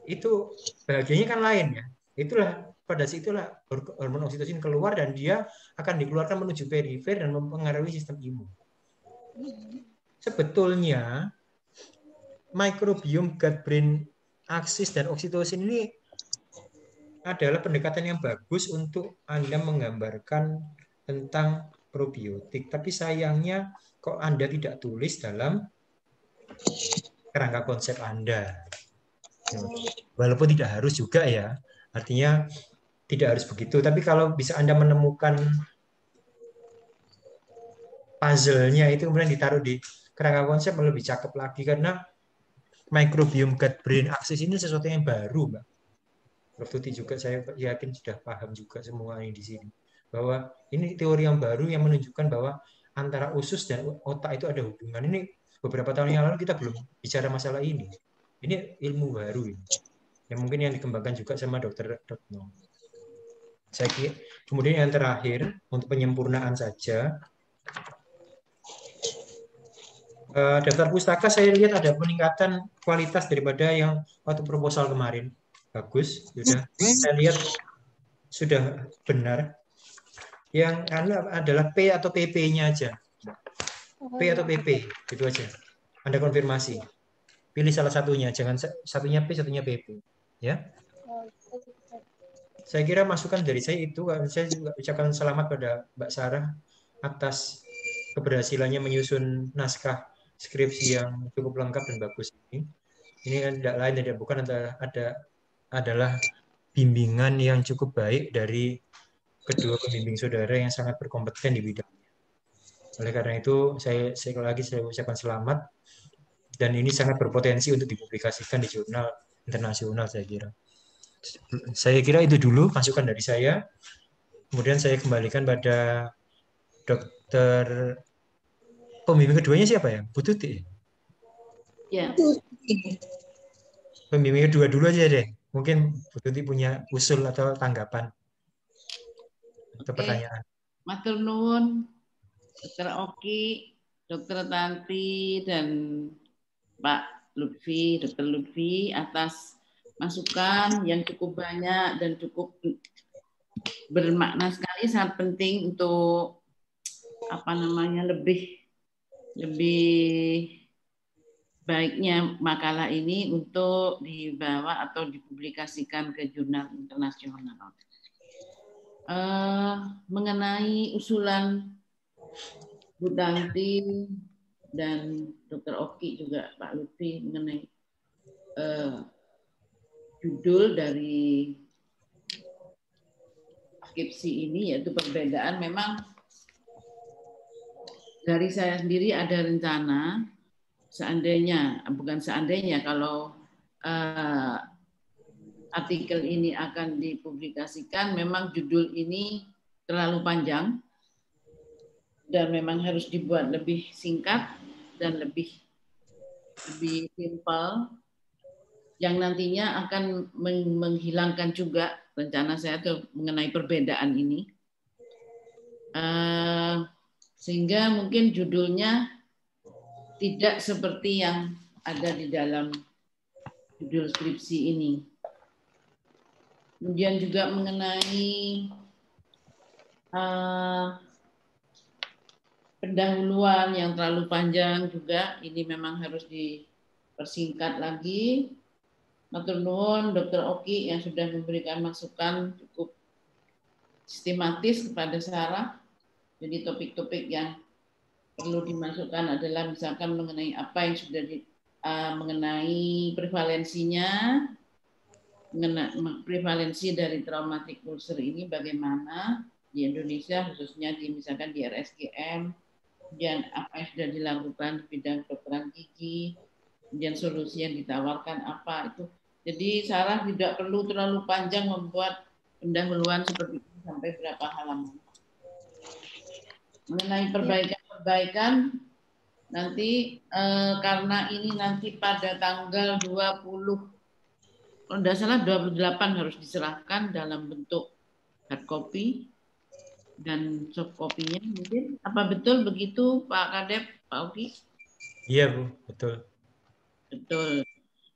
Itu bahagianya kan lain ya. Pada situlah hormon oksitosin keluar dan dia akan dikeluarkan menuju perifer dan mempengaruhi sistem imun. Sebetulnya microbiome gut brain axis dan oksitosin ini adalah pendekatan yang bagus untuk Anda menggambarkan tentang probiotik. Tapi sayangnya kok Anda tidak tulis dalam kerangka konsep Anda. Walaupun tidak harus juga ya. Artinya tidak harus begitu. Tapi kalau bisa Anda menemukan puzzle-nya itu kemudian ditaruh di kerangka konsep lebih cakep lagi, karena microbiome gut brain axis ini sesuatu yang baru, Mbak. Prof Tuti juga saya yakin sudah paham juga semua yang di sini. bahwa ini teori yang baru yang menunjukkan bahwa antara usus dan otak itu ada hubungan. Ini beberapa tahun yang lalu kita belum bicara masalah ini. Ini ilmu baru ini. Yang mungkin yang dikembangkan juga sama Dr. Retno. Saya kira, kemudian yang terakhir untuk penyempurnaan saja, daftar pustaka saya lihat ada peningkatan kualitas daripada yang waktu proposal kemarin. Bagus, sudah. Saya lihat sudah benar. Yang adalah P atau PP-nya aja. P atau PP, itu aja. Anda konfirmasi. Pilih salah satunya, jangan satunya P, satunya PP. Ya. Saya kira masukan dari saya itu, saya juga ucapkan selamat pada Mbak Sarah atas keberhasilannya menyusun naskah skripsi yang cukup lengkap dan bagus ini. Ini kan tidak lain tidak bukan adalah bimbingan yang cukup baik dari kedua pembimbing saudara yang sangat berkompeten di bidangnya. Oleh karena itu, saya sekali lagi saya ucapkan selamat dan ini sangat berpotensi untuk dipublikasikan di jurnal internasional saya kira. Saya kira itu dulu masukan dari saya. Kemudian saya kembalikan pada dokter pembimbing keduanya siapa ya? Bu Tuti. Ya. Pembimbing kedua dulu aja deh. Mungkin Bu Tuti punya usul atau tanggapan atau pertanyaan. Matur nuwun, Dr. Oki, Dr. Tanti, dan Pak Lutfi, Dr. Lutfi atas masukan yang cukup banyak dan cukup bermakna sekali, sangat penting untuk lebih baiknya makalah ini untuk dibawa atau dipublikasikan ke jurnal internasional. Mengenai usulan Bu Tanti dan Dr. Oki juga Pak Lutfi mengenai judul dari skripsi ini yaitu perbedaan, memang dari saya sendiri ada rencana kalau artikel ini akan dipublikasikan, memang judul ini terlalu panjang dan memang harus dibuat lebih singkat dan lebih simpel, yang nantinya akan menghilangkan juga rencana saya tuh mengenai perbedaan ini. Sehingga mungkin judulnya tidak seperti yang ada di dalam judul skripsi ini. Kemudian juga mengenai pendahuluan yang terlalu panjang juga, ini memang harus dipersingkat lagi. Matur nuwun Dr. Oki yang sudah memberikan masukan cukup sistematis kepada Sarah. Jadi topik-topik yang perlu dimasukkan adalah misalkan mengenai apa yang sudah mengenai prevalensinya, prevalensi dari traumatic ulcer ini bagaimana di Indonesia, khususnya misalkan di RSGM, kemudian apa yang sudah dilakukan di bidang kedokteran gigi, kemudian solusi yang ditawarkan apa itu. Jadi Sarah tidak perlu terlalu panjang membuat pendahuluan seperti ini sampai berapa halaman. Mengenai perbaikan nanti karena ini nanti pada tanggal 20, kalau tidak salah 28 harus diserahkan dalam bentuk hard copy dan soft copy-nya mungkin. Apa betul begitu Pak Kadep, Pak Oki? Iya Bu, betul. Betul.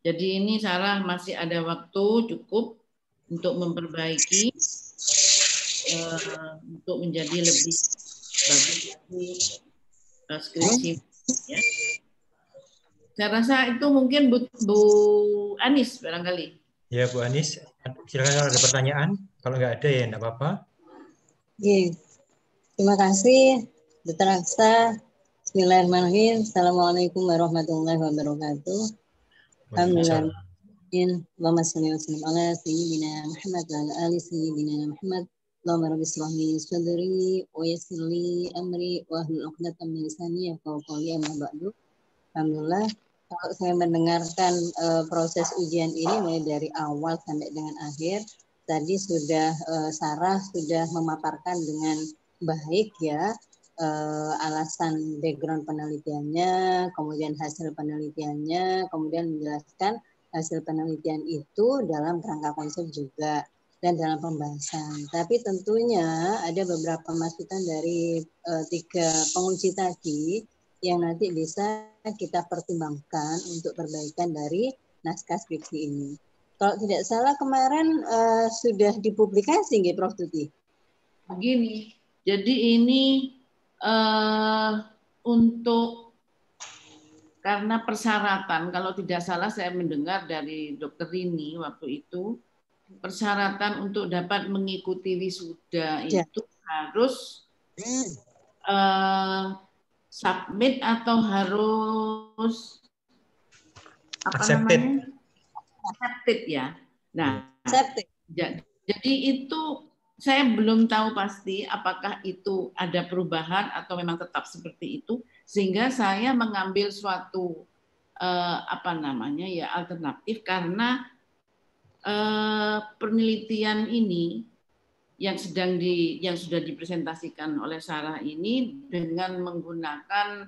Jadi ini Sarah masih ada waktu cukup untuk memperbaiki, untuk menjadi lebih bagus skripsi. Ya. Saya rasa itu mungkin Bu Anis barangkali. Ya Bu Anis, silakan kalau ada pertanyaan. Kalau nggak ada ya nggak apa-apa. Iya. Terima kasih Dr. Aksa. Bismillahirrahmanirrahim. Assalamualaikum warahmatullahi wabarakatuh. Alhamdulillah. Allahumma shalli wa sallim ala sayyidina Muhammad wa ala ali sayyidina Muhammad. Allahumma rabbi shrah li sadri wa yassir li amri wa hlul 'uqdatam min lisani yafqahu qawli, amma ba'du. Alhamdulillah, kalau saya mendengarkan proses ujian ini mulai dari awal sampai dengan akhir, tadi sudah Sarah sudah memaparkan dengan baik ya alasan background penelitiannya, kemudian hasil penelitiannya, kemudian menjelaskan hasil penelitian itu dalam kerangka konsep juga dan dalam pembahasan. Tapi tentunya ada beberapa masukan dari 3 penguji tadi yang nanti bisa kita pertimbangkan untuk perbaikan dari naskah skripsi ini. Kalau tidak salah kemarin sudah dipublikasi nggih Prof Tuti? Begini, jadi ini untuk karena persyaratan, kalau tidak salah saya mendengar dari Dokter Rini waktu itu, persyaratan untuk dapat mengikuti wisuda itu harus submit atau harus accepted. Accepted ya. Nah, accepted. Jadi itu saya belum tahu pasti apakah itu ada perubahan atau memang tetap seperti itu, sehingga saya mengambil suatu alternatif karena penelitian ini yang sudah dipresentasikan oleh Sarah ini dengan menggunakan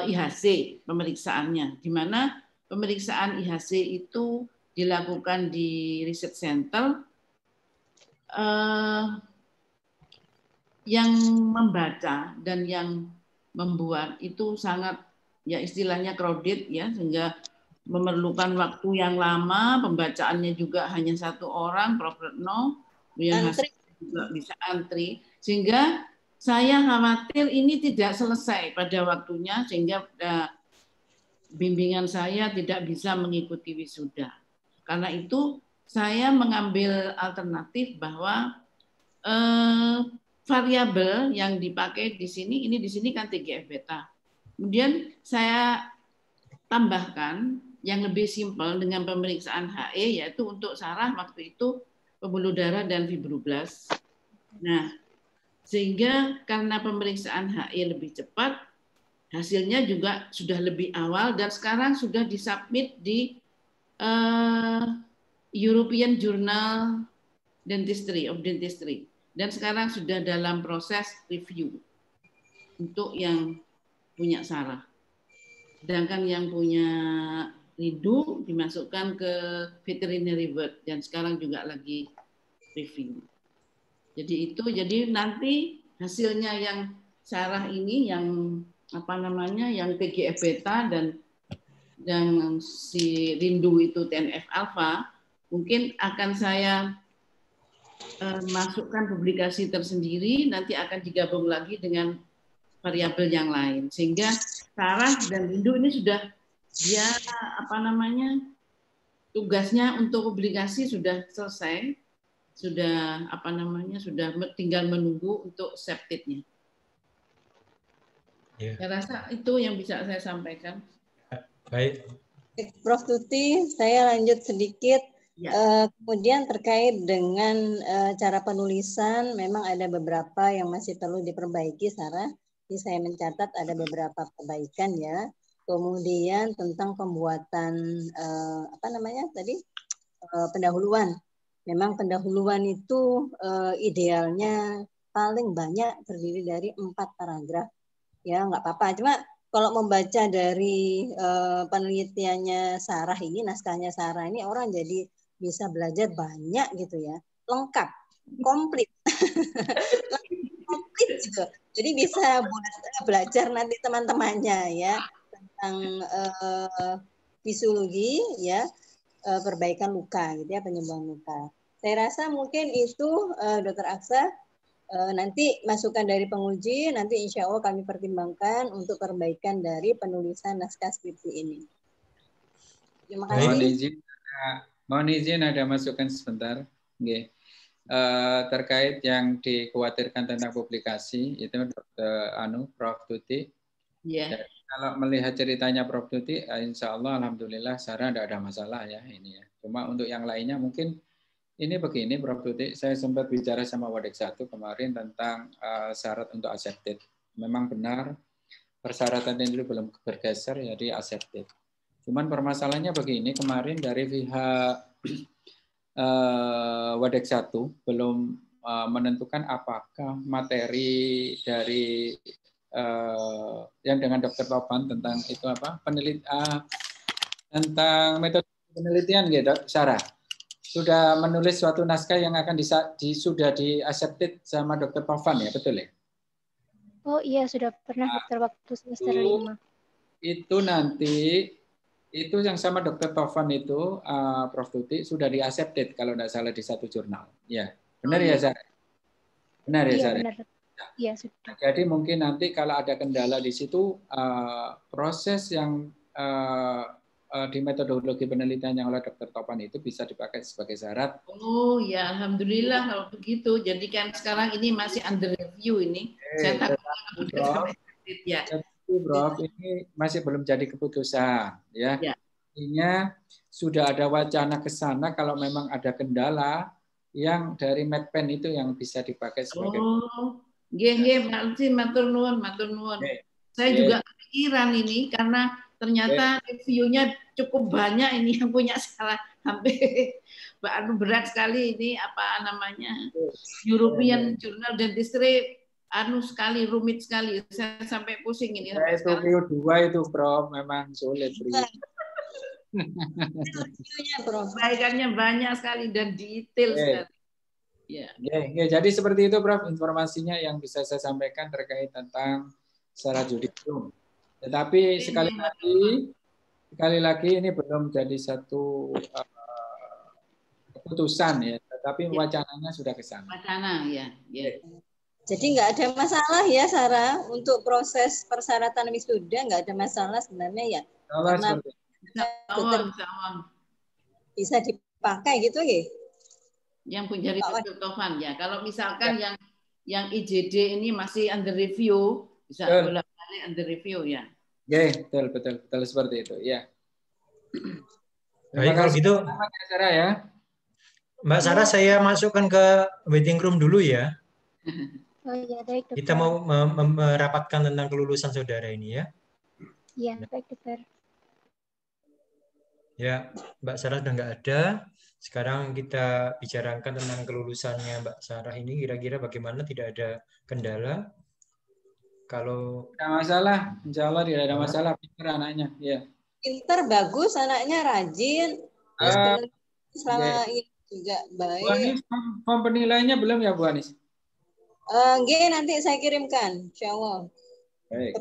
IHC pemeriksaannya, di mana pemeriksaan IHC itu dilakukan di Research Center yang membaca dan yang membuat itu sangat ya istilahnya crowded ya, sehingga memerlukan waktu yang lama, pembacaannya juga hanya 1 orang, Prof. Retno, kemudian hasil juga bisa antri, sehingga saya khawatir ini tidak selesai pada waktunya sehingga bimbingan saya tidak bisa mengikuti wisuda. Karena itu saya mengambil alternatif bahwa variabel yang dipakai di sini kan TGF beta. Kemudian saya tambahkan yang lebih simpel dengan pemeriksaan HE, yaitu untuk Sarah waktu itu pembuluh darah dan fibroblas. Nah, sehingga karena pemeriksaan HE lebih cepat, hasilnya juga sudah lebih awal dan sekarang sudah disubmit di European Journal of Dentistry dan sekarang sudah dalam proses review untuk yang punya Sarah. Sedangkan yang punya Rindu dimasukkan ke veterinary word dan sekarang juga lagi review. Jadi nanti hasilnya yang Sarah ini yang yang TGF beta dan si Rindu itu TNF alpha, mungkin akan saya masukkan publikasi tersendiri, nanti akan digabung lagi dengan variabel yang lain, sehingga Sarah dan Rindu ini sudah tugasnya untuk publikasi sudah selesai, sudah sudah tinggal menunggu untuk accepted-nya. Ya. Saya rasa itu yang bisa saya sampaikan. Baik. Prof. Tuti, saya lanjut sedikit. Ya. Kemudian terkait dengan cara penulisan, memang ada beberapa yang masih perlu diperbaiki, Sarah. Jadi saya mencatat ada beberapa perbaikan ya. Kemudian tentang pembuatan pendahuluan. Memang pendahuluan itu idealnya paling banyak terdiri dari 4 paragraf. Ya nggak apa-apa, cuma kalau membaca dari penelitiannya Sarah ini, naskahnya Sarah ini, orang jadi bisa belajar banyak gitu ya, lengkap, komplit, komplit gitu. Jadi bisa buat belajar nanti teman-temannya ya tentang fisiologi ya, perbaikan luka gitu ya, penyembuhan luka. Saya rasa mungkin itu Dr. Aksa. Nanti masukan dari penguji, nanti insya Allah kami pertimbangkan untuk perbaikan dari penulisan naskah skripsi ini. Terima kasih. Mohon izin ada masukan sebentar. Okay. Terkait yang dikhawatirkan tentang publikasi, itu Prof. Tuti. Yeah. Kalau melihat ceritanya Prof. Tuti, insya Allah alhamdulillah Sarah tidak ada masalah ya ini ya. Cuma untuk yang lainnya mungkin ini begini, Prof. Tuti, saya sempat bicara sama Wadik 1 kemarin tentang syarat untuk accepted. Memang benar, persyaratan ini belum bergeser, jadi accepted. Cuman permasalahannya begini, kemarin dari pihak Wadek 1 belum menentukan apakah materi dari yang dengan Dr. Topan tentang itu apa tentang metode penelitian gitu, Sarah. Sudah menulis suatu naskah yang akan sudah di-accepted sama Dr. Topan ya, betul ya? Oh iya, sudah pernah dokter waktu semester 5. Itu nanti itu yang sama Dr. Tovan itu Prof. Tuti sudah di-accepted kalau tidak salah di satu jurnal. Ya, benar ya, Sarah? Benar ya, Sarah? Benar. Iya, sudah. Jadi mungkin nanti kalau ada kendala di situ proses yang di metodologi penelitian yang oleh Dr. Topan itu bisa dipakai sebagai syarat. Oh ya, alhamdulillah kalau begitu. Jadi kan sekarang ini masih under review ini. Saya takut ya. Prof, ini masih belum jadi keputusan ya. Artinya sudah ada wacana ke sana kalau memang ada kendala yang dari MedPen itu yang bisa dipakai sebagai. Nggih, matur nuwun. Saya juga kepikiran ini karena ternyata reviewnya cukup banyak ini yang punya salah hampir berat sekali ini apa namanya European Journal Dentistry sekali rumit sekali saya sampai pusing ini. Itu Q2 itu Prof memang sulit. Perbaikannya banyak sekali dan detail sekali. Ya, jadi seperti itu Prof informasinya yang bisa saya sampaikan terkait tentang syarat judicium. Tetapi sekali lagi ini belum jadi satu keputusan ya, tetapi wacananya sudah ke sana. Wacana ya. Jadi nggak ada masalah ya Sarah untuk proses persyaratan wisuda nggak ada masalah sebenarnya ya. Karena bisa dipakai gitu ya. Yang punya Dr. Tovan ya. Kalau misalkan yang IJD ini masih under review bisa bolak-balik under review ya. Betul seperti itu ya. Baik kalau gitu, Sarah ya. Mbak Sarah saya masukkan ke waiting room dulu ya. Oh iya, baik dokter. Kita mau merapatkan tentang kelulusan saudara ini ya. Iya, baik dokter. Ya, Mbak Sarah sudah nggak ada. Sekarang kita bicarakan tentang kelulusannya Mbak Sarah ini. Kira-kira bagaimana, tidak ada kendala? Kalau tidak masalah, insya Allah tidak ada masalah. Pintar anaknya, ya. Pintar, bagus anaknya, rajin. Selama ini juga baik. Bu Anis, form penilaiannya belum ya Bu Anis? Nanti saya kirimkan, insya Allah. Baik.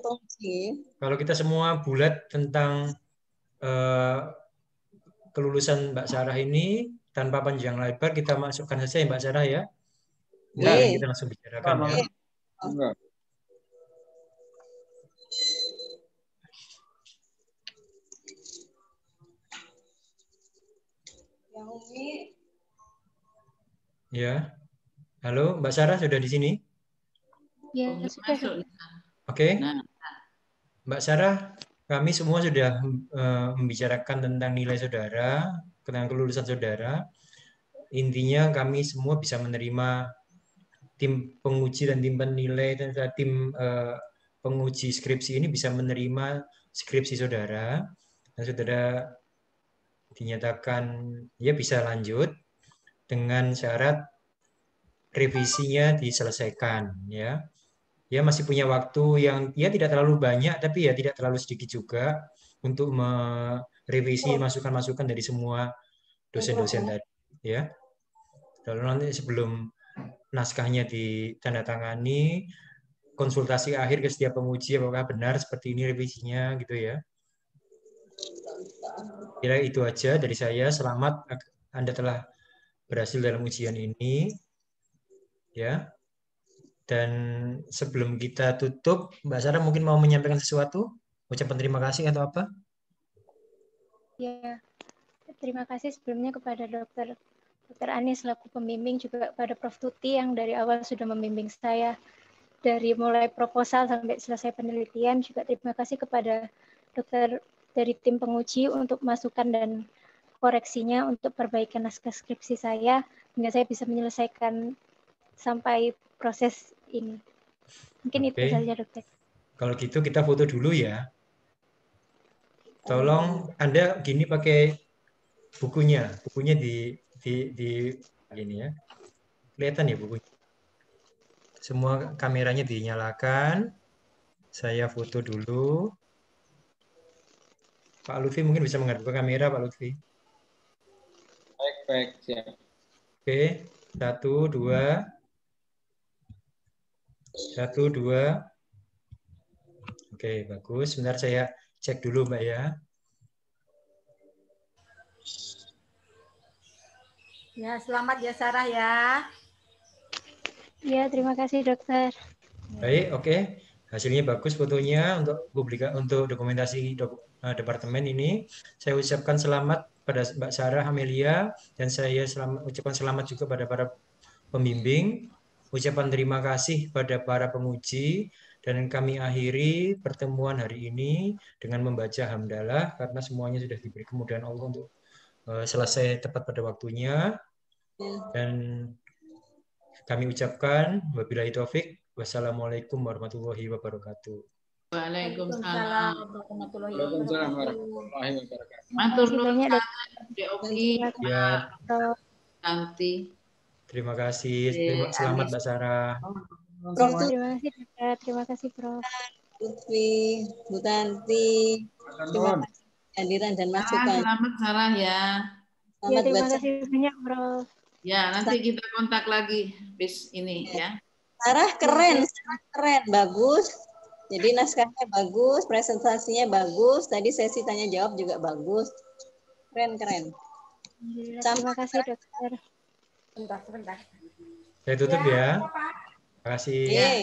Kalau kita semua bulat tentang kelulusan Mbak Sarah ini tanpa panjang lebar, kita masukkan saja ya Mbak Sarah ya. Nah, kita langsung bicarakan ya. Ya. Halo, Mbak Sarah sudah di sini? Ya, sudah. Oke. Mbak Sarah, kami semua sudah membicarakan tentang nilai saudara, tentang kelulusan saudara. Intinya kami semua bisa menerima tim penguji dan tim penilai dan tim penguji skripsi ini bisa menerima skripsi saudara dan saudara dinyatakan ya bisa lanjut dengan syarat revisinya diselesaikan ya. Ya masih punya waktu yang ya tidak terlalu banyak tapi ya tidak terlalu sedikit juga untuk merevisi masukan-masukan dari semua dosen-dosen tadi ya. Lalu nanti sebelum naskahnya ditandatangani, konsultasi akhir ke setiap penguji apakah benar seperti ini revisinya gitu ya. Kira itu aja dari saya. Selamat Anda telah berhasil dalam ujian ini. Ya. Dan sebelum kita tutup, Mbak Sarah mungkin mau menyampaikan sesuatu? Ucapan terima kasih atau apa? Ya, terima kasih sebelumnya kepada Dr. Anis selaku pembimbing, juga kepada Prof. Tuti yang dari awal sudah membimbing saya dari mulai proposal sampai selesai penelitian. Juga terima kasih kepada dokter dari tim penguji untuk masukan dan koreksinya untuk perbaikan naskah skripsi saya hingga saya bisa menyelesaikan sampai proses ini. Mungkin itu saja dokter. Kalau gitu kita foto dulu ya. Tolong Anda gini pakai bukunya Ini ya. Kelihatan ya bukunya. Semua kameranya dinyalakan. Saya foto dulu. Pak Lutfi mungkin bisa menghadap ke kamera, Pak Lutfi. Baik, siap. Oke, 1, 2. 1, 2. Oke, bagus. Sebentar saya cek dulu, Mbak ya. Ya, selamat ya Sarah ya. Ya, terima kasih dokter. Baik, oke. Hasilnya bagus fotonya untuk untuk dokumentasi departemen ini. Saya ucapkan selamat pada Mbak Sarah Amelia dan saya ucapkan selamat juga pada para pembimbing. Ucapan terima kasih pada para penguji dan kami akhiri pertemuan hari ini dengan membaca hamdalah karena semuanya sudah diberi kemudahan Allah untuk selesai tepat pada waktunya. Dan kami ucapkan wabillahi taufik. Wassalamualaikum warahmatullahi wabarakatuh. Waalaikumsalam. Waalaikumsalam warahmatullahi wabarakatuh. Matur nuwun banyak, Dek Oki. Ya, Nanti. terima kasih. Selamat Mbak Sarah. Prof. Terima kasih dokter. Terima kasih Prof. Lutfi, Bu Tanti, terima kasih kehadiran dan masukan. Selamat Sarah ya. Ya, Selamat terima baca. kasih banyak Prof. Ya, nanti kita kontak lagi bis ini ya. Sarah keren, bagus. Jadi naskahnya bagus, presentasinya bagus. Tadi sesi tanya jawab juga bagus. Keren. Terima kasih dokter. Sebentar. Saya tutup ya. Terima kasih. Yeay.